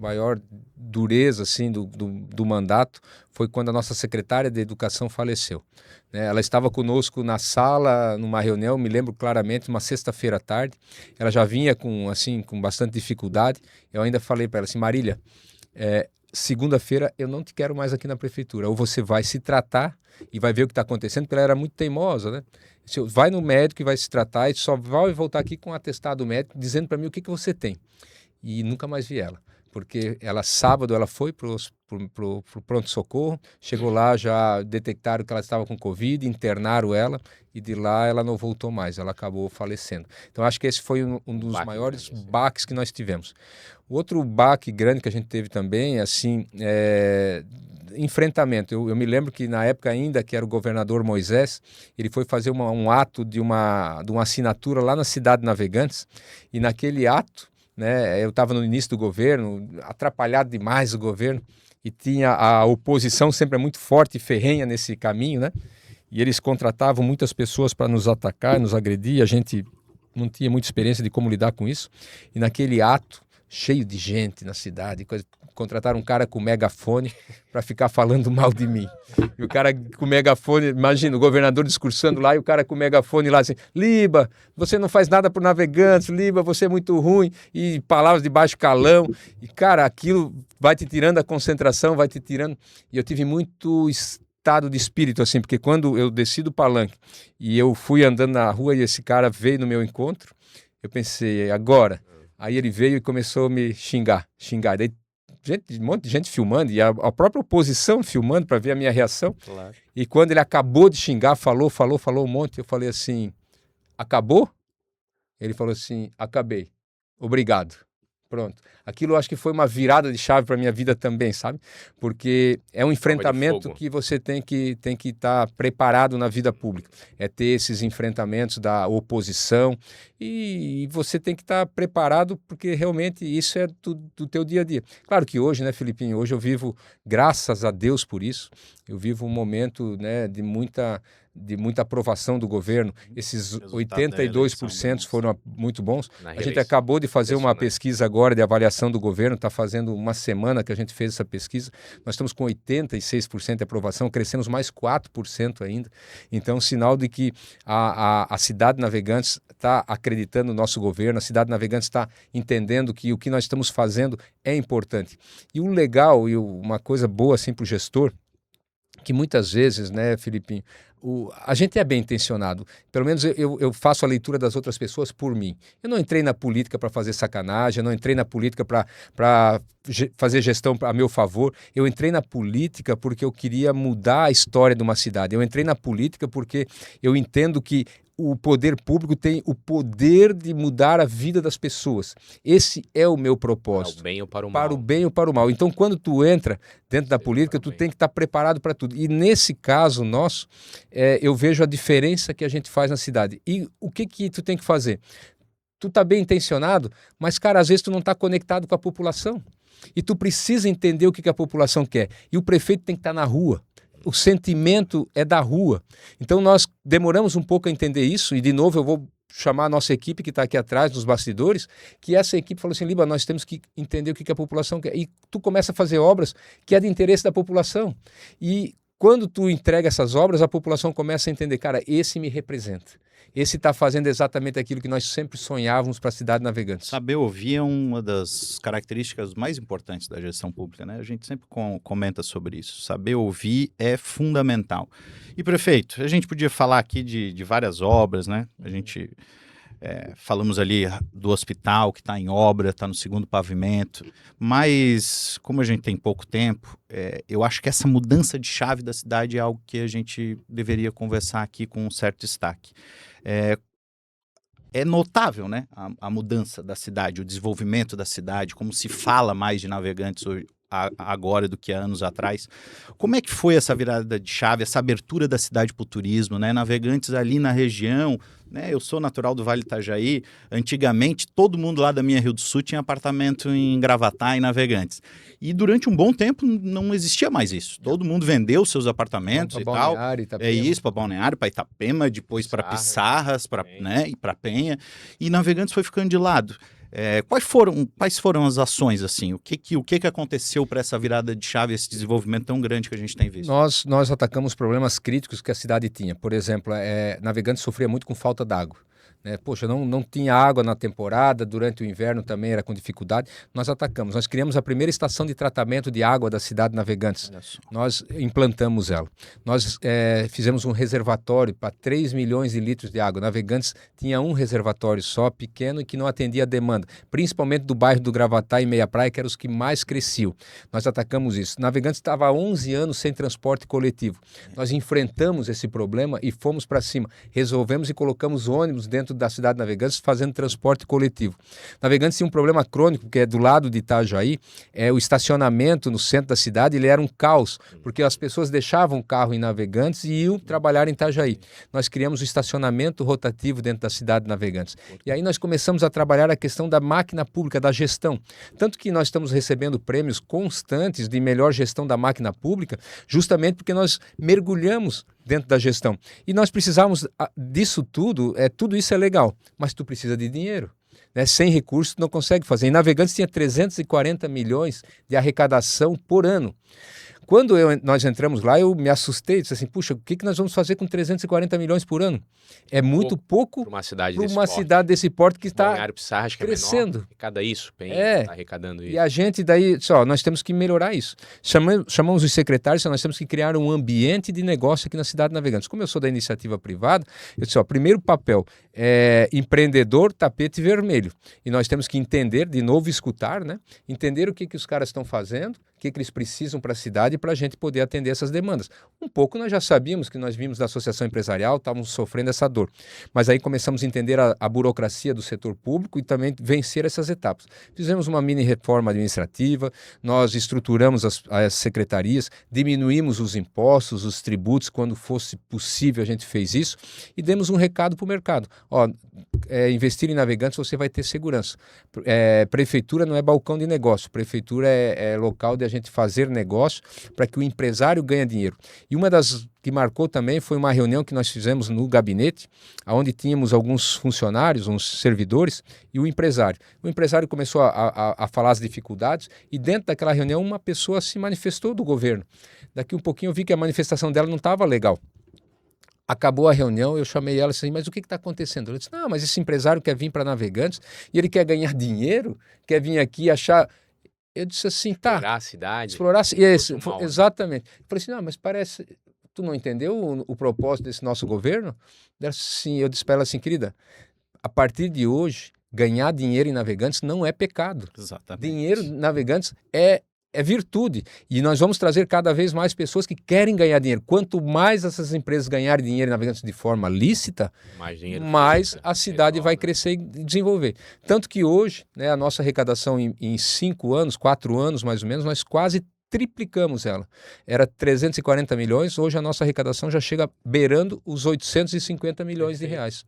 dureza assim, do mandato foi quando a nossa secretária de Educação faleceu. Ela estava conosco na sala, numa reunião, me lembro claramente, uma sexta-feira à tarde. Ela já vinha com bastante dificuldade. Eu ainda falei para ela assim, Marília, segunda-feira eu não te quero mais aqui na prefeitura. Ou você vai se tratar e vai ver o que está acontecendo, porque ela era muito teimosa, né? Vai no médico e vai se tratar e só vai voltar aqui com um atestado médico dizendo para mim o que você tem. E nunca mais vi ela. Porque sábado ela foi pro pronto-socorro, chegou lá, já detectaram que ela estava com Covid, internaram ela e de lá ela não voltou mais, ela acabou falecendo. Então acho que esse foi um dos maiores baques que nós tivemos. O outro baque grande que a gente teve também, assim, enfrentamento. Eu me lembro que na época ainda que era o governador Moisés, ele foi fazer um ato de uma assinatura lá na cidade de Navegantes e naquele ato, né, eu estava no início do governo, atrapalhado demais o governo, e tinha a oposição sempre muito forte e ferrenha nesse caminho, né? E eles contratavam muitas pessoas para nos atacar, nos agredir, a gente não tinha muita experiência de como lidar com isso. E naquele ato, cheio de gente na cidade, contrataram um cara com megafone para ficar falando mal de mim. E o cara com megafone, imagina, o governador discursando lá e o cara com megafone lá assim, Liba, você não faz nada por Navegantes, Liba, você é muito ruim, e palavras de baixo calão. E, cara, aquilo vai te tirando a concentração, vai te tirando... E eu tive muito estado de espírito, assim, porque quando eu desci do palanque e eu fui andando na rua e esse cara veio no meu encontro, eu pensei, agora... Aí ele veio e começou a me xingar. Daí um monte de gente filmando, e a própria oposição filmando para ver a minha reação. Claro. E quando ele acabou de xingar, falou um monte, eu falei assim, acabou? Ele falou assim, acabei, obrigado. Pronto. Aquilo eu acho que foi uma virada de chave para minha vida também, sabe? Porque é um enfrentamento que você tem que estar preparado na vida pública. É ter esses enfrentamentos da oposição e você tem que estar preparado porque realmente isso é do teu dia a dia. Claro que hoje, né, Felipinho? Hoje eu vivo, graças a Deus por isso, eu vivo um momento, né, de muita aprovação do governo. Esses 82% foram muito bons. A gente acabou de fazer uma pesquisa agora de avaliação do governo, está fazendo uma semana que a gente fez essa pesquisa. Nós estamos com 86% de aprovação, crescemos mais 4% ainda. Então, sinal de que a cidade Navegantes está acreditando no nosso governo, a cidade Navegantes está entendendo que o que nós estamos fazendo é importante. E o legal e uma coisa boa assim, para o gestor, que muitas vezes, né, Felipinho, a gente é bem intencionado. Pelo menos eu faço a leitura das outras pessoas por mim. Eu não entrei na política para fazer sacanagem, eu não entrei na política para fazer gestão a meu favor. Eu entrei na política porque eu queria mudar a história de uma cidade. Eu entrei na política porque eu entendo que o poder público tem o poder de mudar a vida das pessoas. Esse é o meu propósito. Para o bem ou para o mal. Para o bem ou para o mal. Então, quando tu entra dentro da política, tu tem que estar preparado para tudo. E nesse caso nosso, eu vejo a diferença que a gente faz na cidade. E o que tu tem que fazer? Tu tá bem intencionado, mas, cara, às vezes tu não tá conectado com a população. E tu precisa entender o que a população quer. E o prefeito tem que estar na rua. O sentimento é da rua. Então nós demoramos um pouco a entender isso, e de novo eu vou chamar a nossa equipe que está aqui atrás, nos bastidores, que essa equipe falou assim, Liba, nós temos que entender o que a população quer. E tu começa a fazer obras que é de interesse da população. E quando tu entrega essas obras, a população começa a entender, cara, esse me representa. Esse está fazendo exatamente aquilo que nós sempre sonhávamos para a cidade Navegantes. Saber ouvir é uma das características mais importantes da gestão pública, né? A gente sempre comenta sobre isso. Saber ouvir é fundamental. E, prefeito, a gente podia falar aqui de várias obras, né? A gente falamos ali do hospital que está em obra, está no segundo pavimento, mas como a gente tem pouco tempo, eu acho que essa mudança de chave da cidade é algo que a gente deveria conversar aqui com um certo destaque. É notável, né, a mudança da cidade, o desenvolvimento da cidade, como se fala mais de Navegantes hoje, agora do que há anos atrás. Como é que foi essa virada de chave, essa abertura da cidade para o turismo, né? Navegantes ali na região, né? Eu sou natural do Vale Itajaí, antigamente todo mundo lá da minha Rio do Sul tinha apartamento em Gravatá e Navegantes. E durante um bom tempo não existia mais isso. Todo mundo vendeu seus apartamentos e tal. É isso, para Balneário, para Itapema, depois para Pissarras, né? E para Penha. E Navegantes foi ficando de lado. Quais foram as ações, assim? O que aconteceu para essa virada de chave, esse desenvolvimento tão grande que a gente tem visto? Nós atacamos problemas críticos que a cidade tinha. Por exemplo, Navegantes sofria muito com falta d'água. Poxa, não tinha água na temporada, durante o inverno também era com dificuldade. Nós atacamos, nós criamos a primeira estação de tratamento de água da cidade Navegantes. Nós implantamos ela. Nós fizemos um reservatório para 3 milhões de litros de água. Navegantes tinha um reservatório só, pequeno, e que não atendia a demanda, principalmente do bairro do Gravatá e Meia Praia, que eram os que mais cresciam. Nós atacamos isso. Navegantes estava há 11 anos sem transporte coletivo. Nós enfrentamos esse problema e fomos para cima. Resolvemos e colocamos ônibus dentro da cidade Navegantes fazendo transporte coletivo. Navegantes tinha um problema crônico, que é do lado de Itajaí, o estacionamento no centro da cidade, ele era um caos, porque as pessoas deixavam o carro em Navegantes e iam trabalhar em Itajaí. Nós criamos o estacionamento rotativo dentro da cidade Navegantes. E aí nós começamos a trabalhar a questão da máquina pública, da gestão. Tanto que nós estamos recebendo prêmios constantes de melhor gestão da máquina pública, justamente porque nós mergulhamos dentro da gestão. E nós precisávamos disso tudo, tudo isso é legal, mas tu precisa de dinheiro. Sem recursos tu não consegue fazer. Em Navegantes tinha 340 milhões de arrecadação por ano. Quando nós entramos lá, eu me assustei, disse assim, puxa, o que nós vamos fazer com 340 milhões por ano? É muito pouco para uma cidade desse porte que está crescendo. Arrecada isso, está arrecadando isso. E a gente daí, nós temos que melhorar isso. Chamamos os secretários, nós temos que criar um ambiente de negócio aqui na cidade Navegantes. Como eu sou da iniciativa privada, eu disse, primeiro papel, empreendedor, tapete vermelho. E nós temos que entender, de novo escutar, né? Entender o que os caras estão fazendo, o que eles precisam para a cidade, para a gente poder atender essas demandas. Um pouco nós já sabíamos que nós vimos da associação empresarial, estávamos sofrendo essa dor. Mas aí começamos a entender a burocracia do setor público e também vencer essas etapas. Fizemos uma mini reforma administrativa, nós estruturamos as secretarias, diminuímos os impostos, os tributos, quando fosse possível a gente fez isso e demos um recado para o mercado. Investir em Navegantes você vai ter segurança. Prefeitura não é balcão de negócio, prefeitura é local de a gente fazer negócio para que o empresário ganhe dinheiro. E uma das que marcou também foi uma reunião que nós fizemos no gabinete, onde tínhamos alguns funcionários, uns servidores e o empresário. O empresário começou a falar as dificuldades e dentro daquela reunião uma pessoa se manifestou do governo. Daqui um pouquinho eu vi que a manifestação dela não estava legal. Acabou a reunião, eu chamei ela e disse, mas o que está acontecendo? Ela disse, não, mas esse empresário quer vir para Navegantes e ele quer ganhar dinheiro, quer vir aqui achar... Eu disse assim, tá. Explorar a cidade. Explorar, exatamente. Eu falei assim, não, mas parece... Tu não entendeu o propósito desse nosso governo? Eu disse para ela assim, querida, a partir de hoje, ganhar dinheiro em Navegantes não é pecado. Exatamente. Dinheiro em Navegantes é virtude. E nós vamos trazer cada vez mais pessoas que querem ganhar dinheiro. Quanto mais essas empresas ganharem dinheiro em Navegantes de forma lícita, mais a cidade vai crescer e desenvolver. Tanto que hoje, né, a nossa arrecadação em 5 anos, 4 anos mais ou menos, nós quase triplicamos ela. Era 340 milhões, hoje a nossa arrecadação já chega beirando os 850 milhões de reais.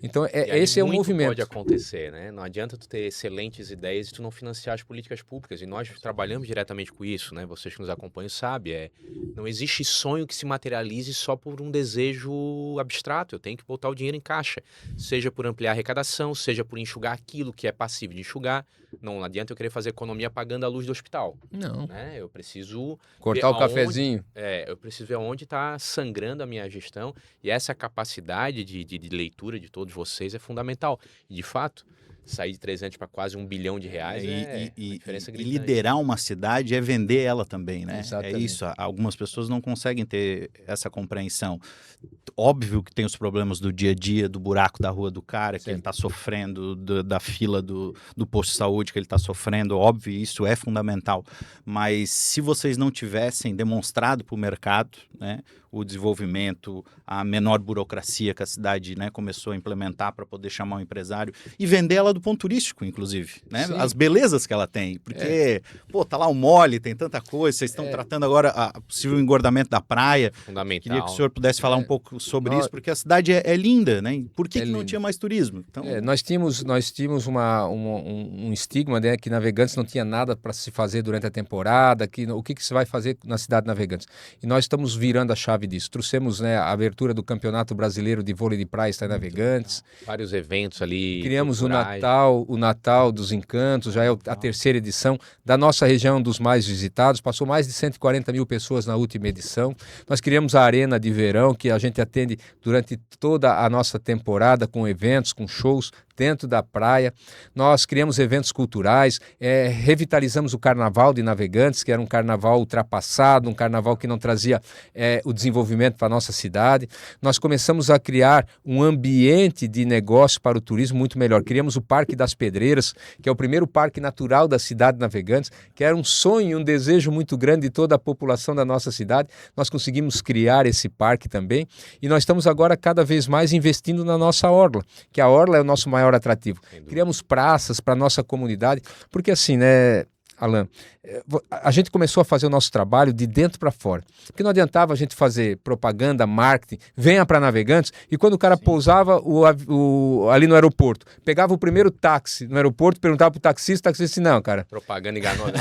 Então, esse é o movimento. Pode acontecer, né? Não adianta tu ter excelentes ideias e tu não financiar as políticas públicas. E nós trabalhamos diretamente com isso, né? Vocês que nos acompanham sabem. Não existe sonho que se materialize só por um desejo abstrato. Eu tenho que botar o dinheiro em caixa. Seja por ampliar a arrecadação, seja por enxugar aquilo que é passível de enxugar. Não adianta eu querer fazer economia pagando a luz do hospital. Não. Né? Eu preciso cortar o cafezinho. Eu preciso ver onde está sangrando a minha gestão. E essa capacidade de leitura de todos vocês é fundamental. E, de fato, sair de 300 para quase R$1 bilhão é uma diferença gritante. E liderar uma cidade é vender ela também, né? Exatamente. É isso. Algumas pessoas não conseguem ter essa compreensão. Óbvio que tem os problemas do dia a dia, do buraco da rua do cara, que ele está sofrendo, da fila do posto de saúde que ele está sofrendo. Óbvio, isso é fundamental. Mas se vocês não tivessem demonstrado para o mercado, né, o desenvolvimento, a menor burocracia que a cidade, né, começou a implementar para poder chamar um empresário e vender ela do ponto turístico, inclusive, né? As belezas que ela tem, porque, tá lá o mole, tem tanta coisa, vocês estão tratando agora o possível engordamento da praia. Fundamental. Queria que o senhor pudesse falar um pouco sobre isso, porque a cidade é linda, né? Por que não tinha mais turismo? Então... nós tínhamos um estigma, né, que Navegantes não tinha nada para se fazer durante a temporada, o que se vai fazer na cidade de Navegantes. E nós estamos virando a chave disso. Trouxemos, né, a abertura do Campeonato Brasileiro de Vôlei de Praia está em Navegantes. Vários eventos ali. Criamos o Natal dos Encantos, já é a terceira edição. Da nossa região, um dos mais visitados. Passou mais de 140 mil pessoas na última edição. Nós criamos a Arena de Verão, que a gente atende durante toda a nossa temporada, com eventos, com shows dentro da praia. Nós criamos eventos culturais, revitalizamos o Carnaval de Navegantes, que era um carnaval ultrapassado, um carnaval que não trazia o desenvolvimento para a nossa cidade. Nós começamos a criar um ambiente de negócio para o turismo muito melhor. Criamos o Parque das Pedreiras, que é o primeiro parque natural da cidade de Navegantes, que era um sonho, um desejo muito grande de toda a população da nossa cidade. Nós conseguimos criar esse parque também e nós estamos agora cada vez mais investindo na nossa orla, que a orla é o nosso maior atrativo. Criamos praças para a nossa comunidade, porque assim, né, Alan, a gente começou a fazer o nosso trabalho de dentro para fora. Porque não adiantava a gente fazer propaganda, marketing, venha para Navegantes, e quando o cara pousava ali no aeroporto, pegava o primeiro táxi no aeroporto, perguntava pro taxista disse, não, cara. Propaganda enganosa.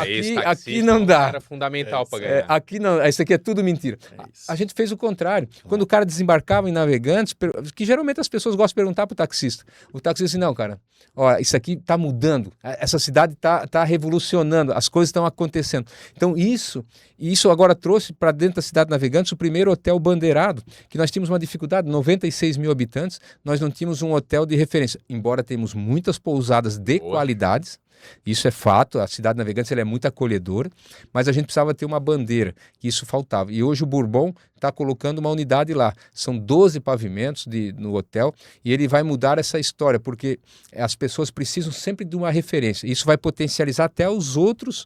Aqui não dá. Era fundamental para ganhar. Aqui não, isso aqui é tudo mentira. A gente fez o contrário. Quando o cara desembarcava em Navegantes, que geralmente as pessoas gostam de perguntar pro taxista. O taxista disse, não, cara, ó, isso aqui tá mudando. Essa cidade tá revolucionando. As coisas estão acontecendo. Então isso agora trouxe para dentro da cidade de Navegantes o primeiro hotel bandeirado, que nós tínhamos uma dificuldade, 96 mil habitantes, nós não tínhamos um hotel de referência, embora temos muitas pousadas de qualidades. Isso é fato, a cidade de Navegantes ela é muito acolhedora, mas a gente precisava ter uma bandeira, que isso faltava. E hoje o Bourbon está colocando uma unidade lá. São 12 pavimentos no hotel e ele vai mudar essa história, porque as pessoas precisam sempre de uma referência. Isso vai potencializar até os outros,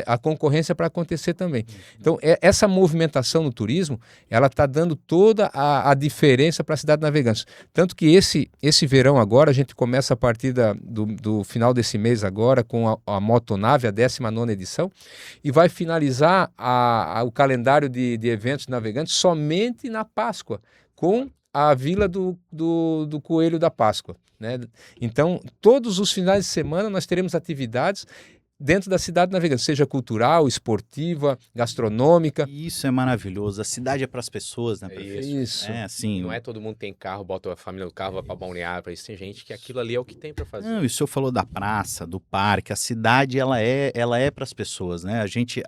a concorrência para acontecer também. Então, essa movimentação no turismo, ela está dando toda a diferença para a cidade de Navegantes. Tanto que esse verão agora, a gente começa a partir do final desse mês agora, com a Motonave, a 19ª edição, e vai finalizar o calendário de eventos navegantes somente na Páscoa, com a Vila do Coelho da Páscoa, né? Então, todos os finais de semana nós teremos atividades dentro da cidade navegante, seja cultural, esportiva, gastronômica. Isso é maravilhoso. A cidade é para as pessoas, né? Isso. Assim, não é todo mundo tem carro, bota a família no carro, vai para balnear, para isso. Tem gente que aquilo ali é o que tem para fazer. Não, e o senhor falou da praça, do parque. A cidade, ela é para as pessoas, né? A gente,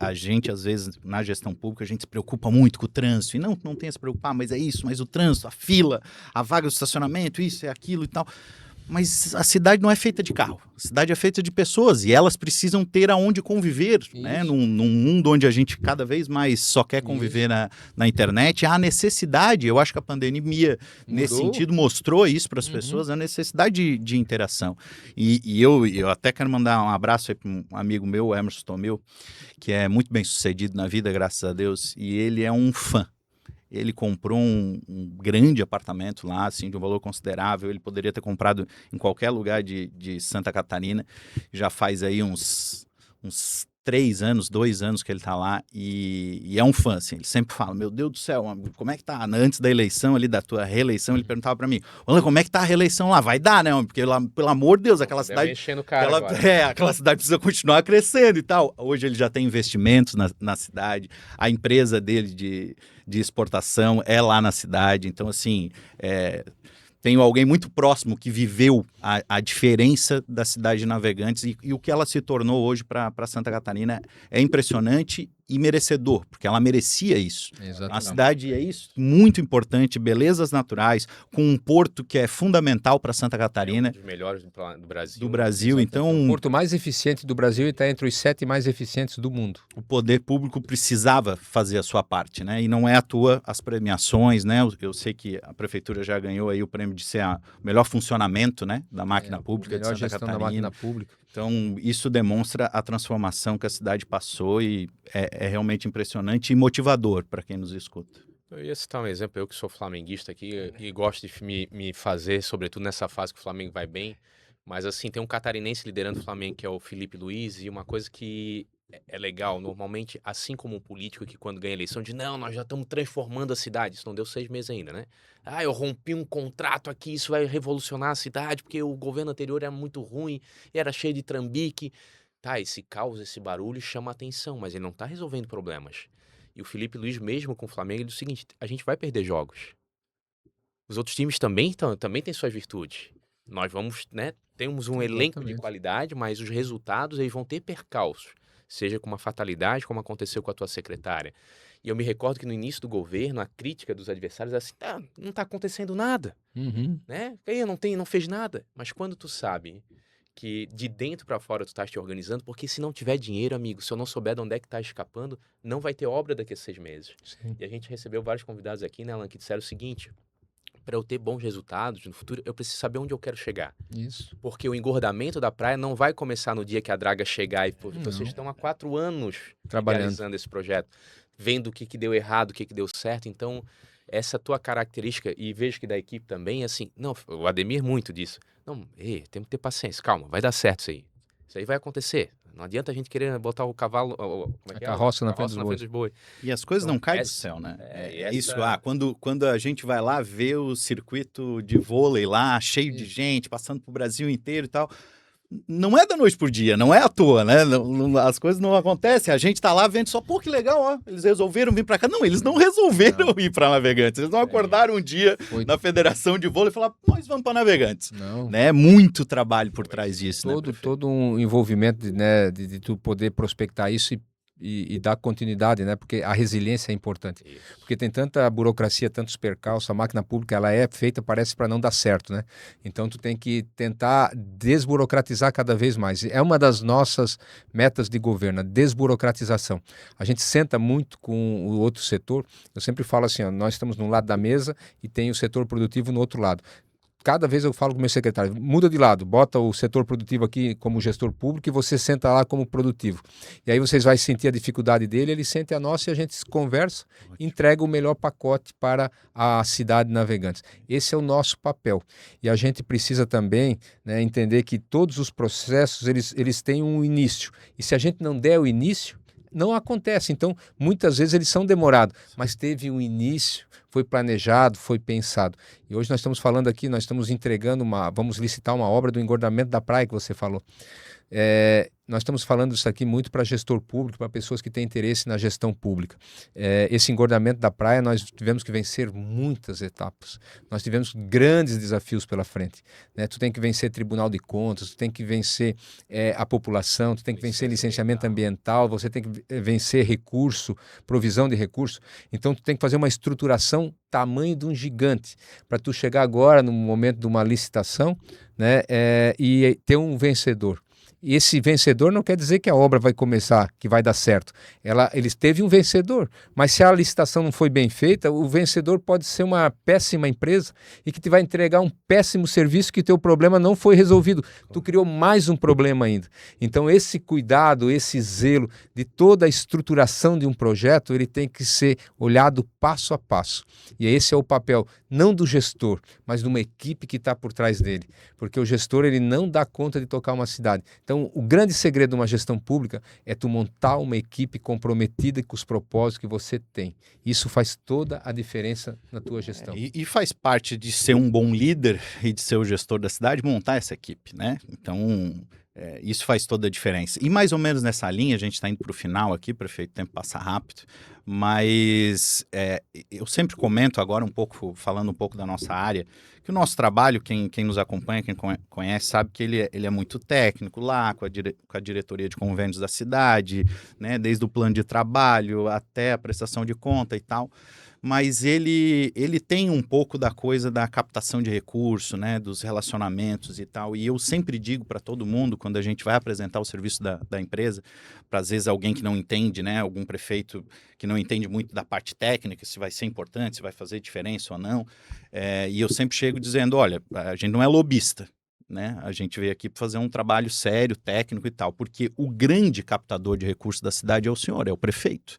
às vezes, na gestão pública, a gente se preocupa muito com o trânsito. E não tem a se preocupar, mas é isso, mas o trânsito, a fila, a vaga do estacionamento, isso, é aquilo e tal. Mas a cidade não é feita de carro, a cidade é feita de pessoas e elas precisam ter aonde conviver, né? Num mundo onde a gente cada vez mais só quer conviver na internet, há necessidade, eu acho que a pandemia, nesse sentido, mostrou isso para as pessoas, a necessidade de interação. E eu até quero mandar um abraço aí para um amigo meu, Emerson Tomeu, que é muito bem sucedido na vida, graças a Deus, e ele é um fã. Ele comprou um grande apartamento lá, assim, de um valor considerável. Ele poderia ter comprado em qualquer lugar de Santa Catarina. Já faz aí uns 3 anos, 2 anos que ele tá lá e é um fã, assim. Ele sempre fala, meu Deus do céu, como é que tá? Antes da eleição ali, da tua reeleição, ele perguntava pra mim, olha, como é que tá a reeleição lá? Vai dar, né? Porque, pelo amor de Deus, aquela cidade... aquela cidade precisa continuar crescendo e tal. Hoje ele já tem investimentos na cidade. A empresa dele de exportação é lá na cidade. Então, assim... Tenho alguém muito próximo que viveu a diferença da cidade de Navegantes e o que ela se tornou hoje para Santa Catarina é impressionante e merecedor, porque ela merecia isso. Exatamente. A cidade é isso, muito importante, belezas naturais, com um porto que é fundamental para Santa Catarina. É um dos melhores do Brasil. Do Brasil, então... O porto mais eficiente do Brasil e está entre os 7 mais eficientes do mundo. O poder público precisava fazer a sua parte, né? E não é à toa as premiações, né? Eu sei que a prefeitura já ganhou aí o prêmio de ser o melhor funcionamento, né, da máquina pública de Santa Catarina. Melhor gestão da máquina pública. Então, isso demonstra a transformação que a cidade passou e é realmente impressionante e motivador para quem nos escuta. Eu ia citar um exemplo, eu que sou flamenguista aqui e gosto de me fazer, sobretudo nessa fase que o Flamengo vai bem, mas assim, tem um catarinense liderando o Flamengo que é o Felipe Luiz e uma coisa que é legal, normalmente, assim como um político que quando ganha eleição diz, não, nós já estamos transformando a cidade, isso não deu 6 meses ainda, né? Ah, eu rompi um contrato aqui, isso vai revolucionar a cidade, porque o governo anterior era muito ruim, era cheio de trambique. Tá, esse caos, esse barulho chama atenção, mas ele não tá resolvendo problemas. E o Felipe Luiz, mesmo com o Flamengo, ele diz o seguinte, a gente vai perder jogos. Os outros times também têm suas virtudes. Nós vamos, né, temos um elenco de qualidade, mas os resultados, eles vão ter percalços. Seja com uma fatalidade, como aconteceu com a tua secretária. E eu me recordo que no início do governo, a crítica dos adversários era assim, não está acontecendo nada, né? Não fez nada. Mas quando tu sabe que de dentro para fora tu estás te organizando, porque se não tiver dinheiro, amigo, se eu não souber de onde é que está escapando, não vai ter obra daqui a 6 meses. Sim. E a gente recebeu vários convidados aqui, né, Alan, que disseram o seguinte... Para eu ter bons resultados no futuro, eu preciso saber onde eu quero chegar. Isso. Porque o engordamento da praia não vai começar no dia que a draga chegar e vocês estão há 4 anos realizando esse projeto, vendo o que deu errado, o que deu certo. Então, essa tua característica, e vejo que da equipe também, assim, não, o Ademir muito disso. Não, temos que ter paciência, calma, vai dar certo isso aí. Isso aí vai acontecer. Não adianta a gente querer botar o cavalo... a carroça na frente dos bois. E as coisas então, não caem do céu, né? Isso, quando a gente vai lá ver o circuito de vôlei lá, cheio de gente, passando pro Brasil inteiro e tal... Não é da noite por dia, não é à toa, né? As coisas não acontecem. A gente tá lá vendo só, pô, que legal, ó. Eles resolveram vir pra cá. Não, eles não resolveram ir pra Navegantes. Eles não acordaram um dia na Federação de Vôlei e falaram, nós vamos pra Navegantes. Não. Né? Muito trabalho por trás disso, todo um envolvimento de tu poder prospectar isso e dar continuidade, né? Porque a resiliência é importante. Isso. Porque tem tanta burocracia, tantos percalços, a máquina pública ela é feita, parece, para não dar certo, né? Então tu tem que tentar desburocratizar cada vez mais. É uma das nossas metas de governo, a desburocratização. A gente senta muito com o outro setor. Eu sempre falo assim, ó, nós estamos num lado da mesa e tem o setor produtivo no outro lado. Cada vez eu falo com o meu secretário, muda de lado, bota o setor produtivo aqui como gestor público e você senta lá como produtivo. E aí vocês vão sentir a dificuldade dele, ele sente a nossa e a gente conversa, entrega o melhor pacote para a cidade Navegantes. Esse é o nosso papel. E a gente precisa também, né, entender que todos os processos, eles têm um início. E se a gente não der o início, não acontece. Então, muitas vezes eles são demorados, mas teve um início, foi planejado, foi pensado. E hoje nós estamos falando aqui, nós estamos entregando vamos licitar uma obra do engordamento da praia que você falou. Nós estamos falando isso aqui muito para gestor público, para pessoas que têm interesse na gestão pública. Esse engordamento da praia, nós tivemos que vencer muitas etapas. Nós tivemos grandes desafios pela frente, né? Tu tem que vencer Tribunal de Contas, tu tem que vencer a população, tu tem que vencer licenciamento ambiental, você tem que vencer recurso, provisão de recurso. Então tu tem que fazer uma estruturação tamanho de um gigante para tu chegar agora no momento de uma licitação, né, e ter um vencedor. E esse vencedor não quer dizer que a obra vai começar, que vai dar certo. Eles teve um vencedor, mas se a licitação não foi bem feita, o vencedor pode ser uma péssima empresa e que te vai entregar um péssimo serviço que teu problema não foi resolvido. Tu criou mais um problema ainda. Então esse cuidado, esse zelo de toda a estruturação de um projeto, ele tem que ser olhado passo a passo. E esse é o papel, não do gestor, mas de uma equipe que está por trás dele. Porque o gestor ele não dá conta de tocar uma cidade. Então, o grande segredo de uma gestão pública é tu montar uma equipe comprometida com os propósitos que você tem. Isso faz toda a diferença na tua gestão. E faz parte de ser um bom líder e de ser o gestor da cidade, montar essa equipe, né? Então, isso faz toda a diferença. E mais ou menos nessa linha, a gente está indo para o final aqui, prefeito, o tempo passa rápido, mas eu sempre comento agora falando um pouco da nossa área, que o nosso trabalho, quem nos acompanha, quem conhece, sabe que ele é muito técnico lá, com a diretoria de convênios da cidade, né, desde o plano de trabalho até a prestação de conta e tal. Mas ele tem um pouco da coisa da captação de recurso, né, dos relacionamentos e tal. E eu sempre digo para todo mundo, quando a gente vai apresentar o serviço da empresa, para às vezes alguém que não entende, né, algum prefeito que não entende muito da parte técnica, se vai ser importante, se vai fazer diferença ou não. E eu sempre chego dizendo, olha, a gente não é lobista, né? A gente veio aqui para fazer um trabalho sério, técnico e tal, porque o grande captador de recursos da cidade é o senhor, é o prefeito.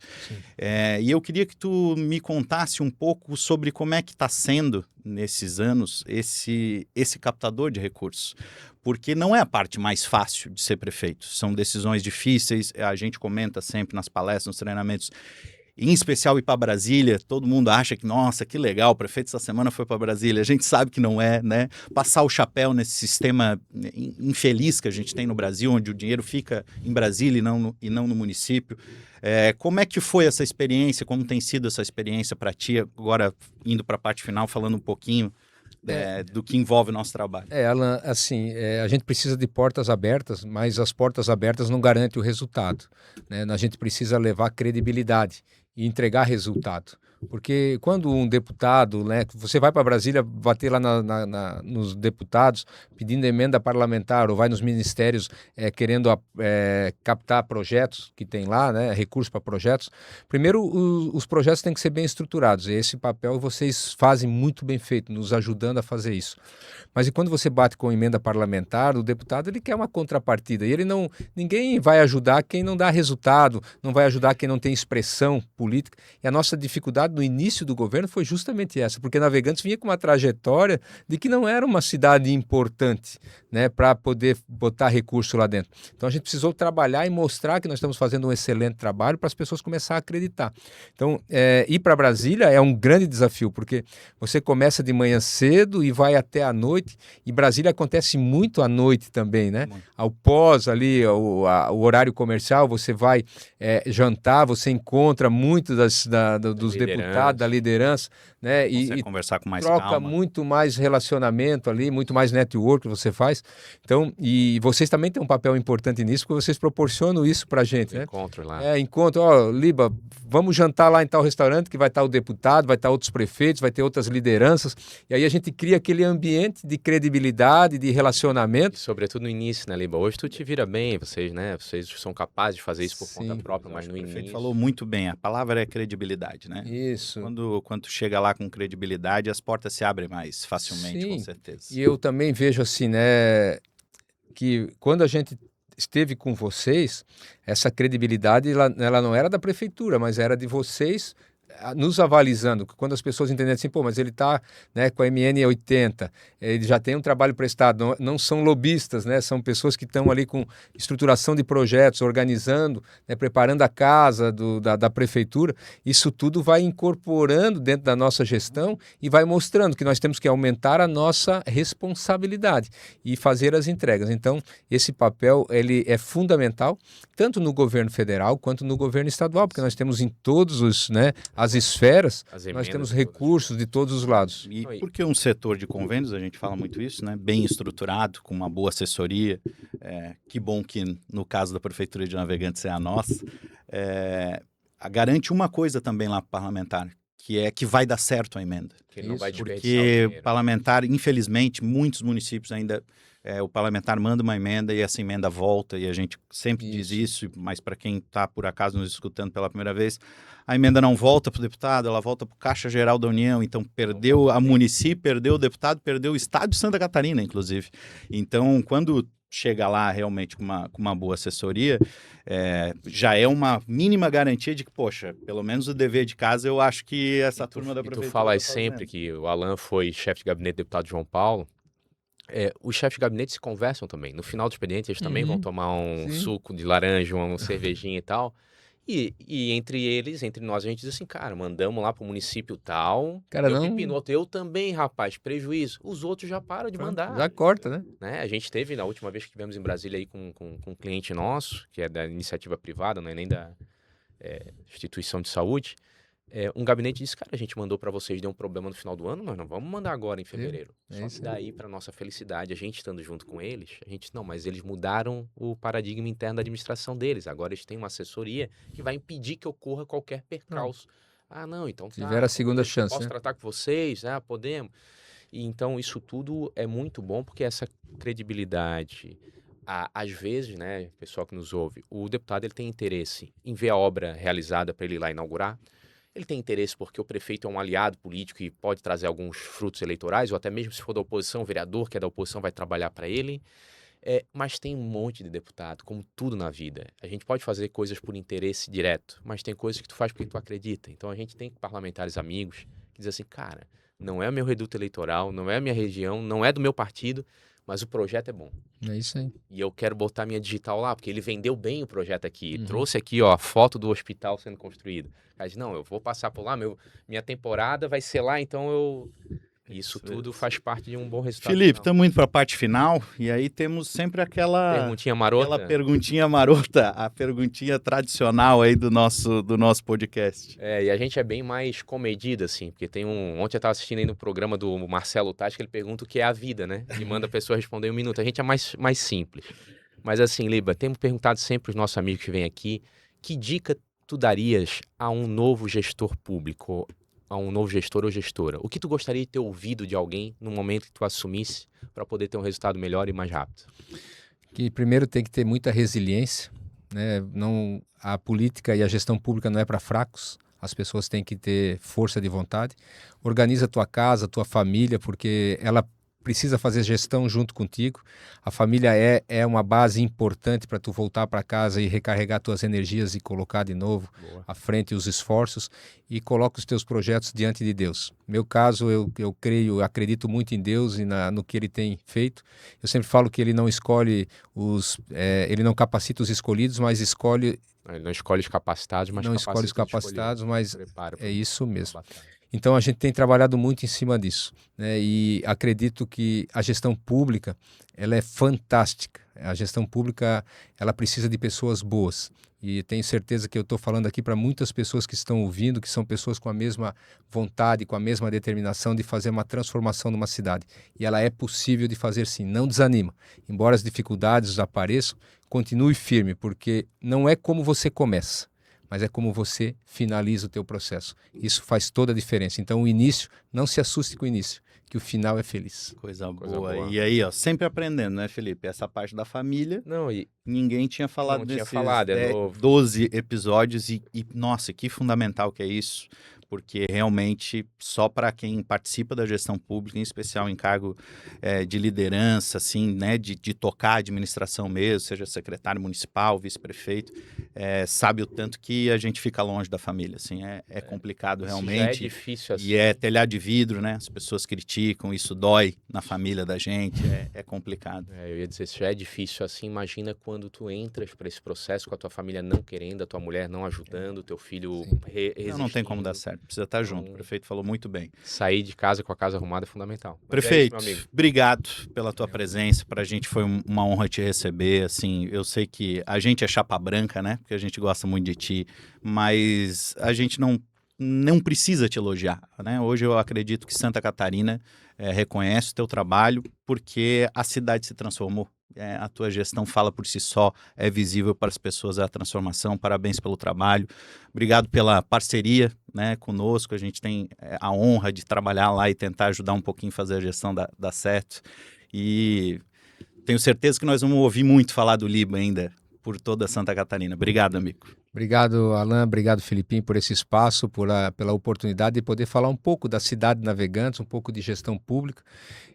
E eu queria que tu me contasse um pouco sobre como é que está sendo, nesses anos, esse captador de recursos. Porque não é a parte mais fácil de ser prefeito. São decisões difíceis, a gente comenta sempre nas palestras, nos treinamentos, em especial ir para Brasília, todo mundo acha que, nossa, que legal, o prefeito essa semana foi para Brasília. A gente sabe que não é, né? Passar o chapéu nesse sistema infeliz que a gente tem no Brasil, onde o dinheiro fica em Brasília e não no município. Como é que foi essa experiência? Como tem sido essa experiência para ti? Agora, indo para a parte final, falando um pouquinho do que envolve o nosso trabalho. Alan, assim, a gente precisa de portas abertas, mas as portas abertas não garantem o resultado, né? A gente precisa levar credibilidade e entregar resultado. Porque quando um deputado, né, você vai para Brasília bater lá nos deputados pedindo emenda parlamentar ou vai nos ministérios querendo captar projetos que tem lá, né, recursos para projetos, primeiro os projetos têm que ser bem estruturados e esse papel vocês fazem muito bem feito, nos ajudando a fazer isso. Mas e quando você bate com emenda parlamentar, o deputado ele quer uma contrapartida e ninguém vai ajudar quem não dá resultado, não vai ajudar quem não tem expressão política. E a nossa dificuldade no início do governo foi justamente essa, porque Navegantes vinha com uma trajetória de que não era uma cidade importante, né, para poder botar recurso lá dentro. Então a gente precisou trabalhar e mostrar que nós estamos fazendo um excelente trabalho para as pessoas começarem a acreditar. Então ir para Brasília é um grande desafio, porque você começa de manhã cedo e vai até a noite, e Brasília acontece muito à noite também, né? Ao pós ali, o horário comercial, você vai jantar, você encontra muitos dos deputados deputado, da liderança, né? E conversar com mais troca calma. muito mais relacionamento ali, muito mais network que você faz. Então, e vocês também têm um papel importante nisso, porque vocês proporcionam isso pra gente, né? Encontro lá. Encontro, Liba, vamos jantar lá em tal restaurante que vai estar o deputado, vai estar outros prefeitos, vai ter outras lideranças, e aí a gente cria aquele ambiente de credibilidade, de relacionamento. E sobretudo no início, né, Liba? Hoje tu te vira bem, vocês, né? Vocês são capazes de fazer isso por conta própria, mas no início... O prefeito falou muito bem, a palavra é credibilidade, né? Isso. Quando chega lá com credibilidade, as portas se abrem mais facilmente, com certeza. E eu também vejo assim, né, que quando a gente esteve com vocês, essa credibilidade, ela não era da prefeitura, mas era de vocês nos avalizando, quando as pessoas entendem assim, pô, mas ele está, né, com a MN 80, ele já tem um trabalho prestado, não são lobistas, né, são pessoas que estão ali com estruturação de projetos, organizando, né, preparando a casa da prefeitura, isso tudo vai incorporando dentro da nossa gestão e vai mostrando que nós temos que aumentar a nossa responsabilidade e fazer as entregas. Então, esse papel, ele é fundamental, tanto no governo federal quanto no governo estadual, porque nós temos em todos os, né, as esferas, nós temos recursos de todos os lados. E porque um setor de convênios, a gente fala muito isso, né, bem estruturado, com uma boa assessoria, que bom que no caso da Prefeitura de Navegantes é a nossa, garante uma coisa também lá para o parlamentar, que é que vai dar certo a emenda. Que não vai porque o parlamentar, infelizmente, muitos municípios ainda... o parlamentar manda uma emenda e essa emenda volta, e a gente sempre diz isso, mas para quem está, por acaso, nos escutando pela primeira vez, a emenda não volta para o deputado, ela volta para o Caixa Geral da União, então perdeu a município, perdeu o deputado, perdeu o Estado de Santa Catarina, inclusive. Então, quando chega lá realmente com uma boa assessoria, já é uma mínima garantia de que, poxa, pelo menos o dever de casa, eu acho que essa turma da prefeitura... Tu falas sempre que o Alan foi chefe de gabinete do deputado João Paulo. Os chefes de gabinete se conversam também. No final do expediente, eles também vão tomar um suco de laranja, uma cervejinha e tal. E entre eles, entre nós, a gente diz assim, cara, mandamos lá pro município tal. Cara, não... Eu também, rapaz, prejuízo. Os outros já param de mandar. Já corta, né? A gente teve, na última vez que estivemos em Brasília aí com um cliente nosso, que é da iniciativa privada, não é nem da instituição de saúde, um gabinete disse, cara, a gente mandou para vocês, deu um problema no final do ano, nós não vamos mandar agora em fevereiro. Só que daí, para nossa felicidade, a gente estando junto com eles, mas eles mudaram o paradigma interno da administração deles. Agora eles têm uma assessoria que vai impedir que ocorra qualquer percalço. Não, então tá. Tiveram a segunda chance, posso tratar com vocês? Podemos. E então isso tudo é muito bom, porque essa credibilidade... Às vezes, né, pessoal que nos ouve, o deputado ele tem interesse em ver a obra realizada para ele ir lá inaugurar. Ele tem interesse porque o prefeito é um aliado político e pode trazer alguns frutos eleitorais, ou até mesmo se for da oposição, o vereador que é da oposição vai trabalhar para ele. Mas tem um monte de deputado, como tudo na vida. A gente pode fazer coisas por interesse direto, mas tem coisas que tu faz porque tu acredita. Então a gente tem parlamentares amigos que dizem assim, cara, não é meu reduto eleitoral, não é a minha região, não é do meu partido, mas o projeto é bom. É isso aí. E eu quero botar minha digital lá, porque ele vendeu bem o projeto aqui. Trouxe aqui, ó, a foto do hospital sendo construído. Aí diz, não, eu vou passar por lá, minha temporada vai ser lá, então eu... Isso tudo faz parte de um bom resultado. Felipe, estamos indo para a parte final, e aí temos sempre aquela... Perguntinha marota. Aquela perguntinha marota, a perguntinha tradicional aí do nosso podcast. E a gente é bem mais comedido, assim, porque tem ontem eu estava assistindo aí no programa do Marcelo Tati, que ele pergunta o que é a vida, né? E manda a pessoa responder em 1 minuto. A gente é mais simples. Mas assim, Liba, temos perguntado sempre os nossos amigos que vêm aqui, que dica tu darias a um novo gestor público, a um novo gestor ou gestora? O que tu gostaria de ter ouvido de alguém no momento que tu assumisse para poder ter um resultado melhor e mais rápido? Que primeiro tem que ter muita resiliência, né? A política e a gestão pública não é para fracos, as pessoas têm que ter força de vontade. Organiza a tua casa, a tua família, porque ela precisa fazer gestão junto contigo. A família é uma base importante para tu voltar para casa e recarregar tuas energias e colocar de novo à frente os esforços e coloca os teus projetos diante de Deus. No meu caso, eu acredito muito em Deus e no que Ele tem feito. Eu sempre falo que Ele não escolhe Ele não capacita os escolhidos, mas escolhe... Ele não escolhe os capacitados, mas não escolhe os capacitados, mas prepara é isso mesmo. Então a gente tem trabalhado muito em cima disso, né? E acredito que a gestão pública ela é fantástica. A gestão pública ela precisa de pessoas boas. E tenho certeza que eu estou falando aqui para muitas pessoas que estão ouvindo, que são pessoas com a mesma vontade, com a mesma determinação de fazer uma transformação numa cidade. E ela é possível de fazer sim, não desanima. Embora as dificuldades apareçam, continue firme, porque não é como você começa, mas é como você finaliza o teu processo. Isso faz toda a diferença. Então o início, não se assuste com o início, que o final é feliz. Coisa boa. E aí, ó, sempre aprendendo, né, Felipe? Essa parte da família, ninguém tinha falado desses 12 episódios e, nossa, que fundamental que é isso, porque realmente só para quem participa da gestão pública, em especial em cargo de liderança, assim, né, de tocar a administração mesmo, seja secretário municipal, vice-prefeito, sabe o tanto que a gente fica longe da família, assim, é complicado realmente. Já é difícil assim. E é telhado de vidro, né, as pessoas criticam, isso dói na família da gente, é complicado. Eu ia dizer, se já é difícil assim, imagina quando tu entras para esse processo com a tua família não querendo, a tua mulher não ajudando, o teu filho resistindo. Não tem como dar certo. Precisa estar junto. O prefeito falou muito bem. Sair de casa com a casa arrumada é fundamental. Prefeito, obrigado pela tua presença. Para a gente foi uma honra te receber. Assim, eu sei que a gente é chapa branca, né? Porque a gente gosta muito de ti, mas a gente não precisa te elogiar, né? Hoje eu acredito que Santa Catarina reconhece o teu trabalho porque a cidade se transformou. A tua gestão fala por si só, é visível para as pessoas a transformação. Parabéns pelo trabalho. Obrigado pela parceria, né, conosco. A gente tem a honra de trabalhar lá e tentar ajudar um pouquinho a fazer a gestão dar certo. E tenho certeza que nós vamos ouvir muito falar do Liba ainda por toda Santa Catarina. Obrigado, amigo. Obrigado, Alan. Obrigado, Felipinho, por esse espaço, pela oportunidade de poder falar um pouco da cidade de Navegantes, um pouco de gestão pública.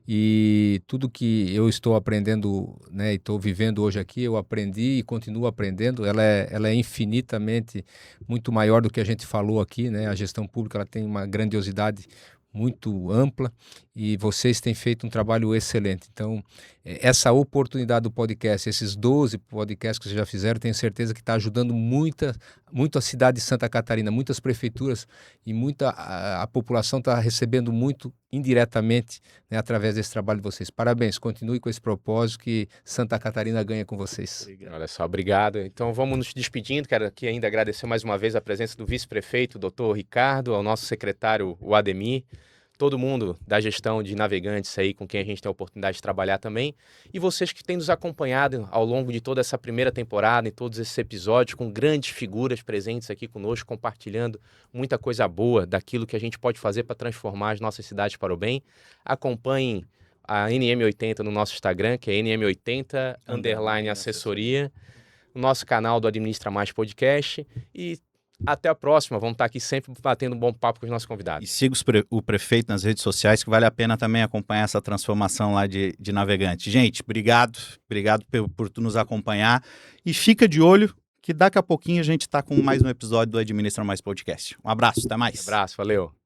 E tudo que eu estou aprendendo, né, e estou vivendo hoje aqui, eu aprendi e continuo aprendendo. Ela é infinitamente muito maior do que a gente falou aqui, né? A gestão pública ela tem uma grandiosidade muito ampla e vocês têm feito um trabalho excelente. Então, essa oportunidade do podcast, esses 12 podcasts que vocês já fizeram, tenho certeza que está ajudando muito a cidade de Santa Catarina, muitas prefeituras e a população está recebendo muito indiretamente, né, através desse trabalho de vocês. Parabéns, continue com esse propósito que Santa Catarina ganha com vocês. Obrigado. Olha só, obrigado. Então vamos nos despedindo, quero aqui ainda agradecer mais uma vez a presença do vice-prefeito, doutor Ricardo, ao nosso secretário, o Ademir, todo mundo da gestão de Navegantes aí com quem a gente tem a oportunidade de trabalhar também, e vocês que têm nos acompanhado ao longo de toda essa primeira temporada, em todos esses episódios, com grandes figuras presentes aqui conosco, compartilhando muita coisa boa daquilo que a gente pode fazer para transformar as nossas cidades para o bem. Acompanhem a NM80 no nosso Instagram, que é NM80_assessoria, o nosso canal do Administra Mais Podcast, e até a próxima, vamos estar aqui sempre batendo um bom papo com os nossos convidados. E siga o prefeito nas redes sociais, que vale a pena também acompanhar essa transformação lá de Navegante. Gente, obrigado por nos acompanhar e fica de olho que daqui a pouquinho a gente está com mais um episódio do Administra Mais Podcast. Um abraço, até mais. Um abraço, valeu.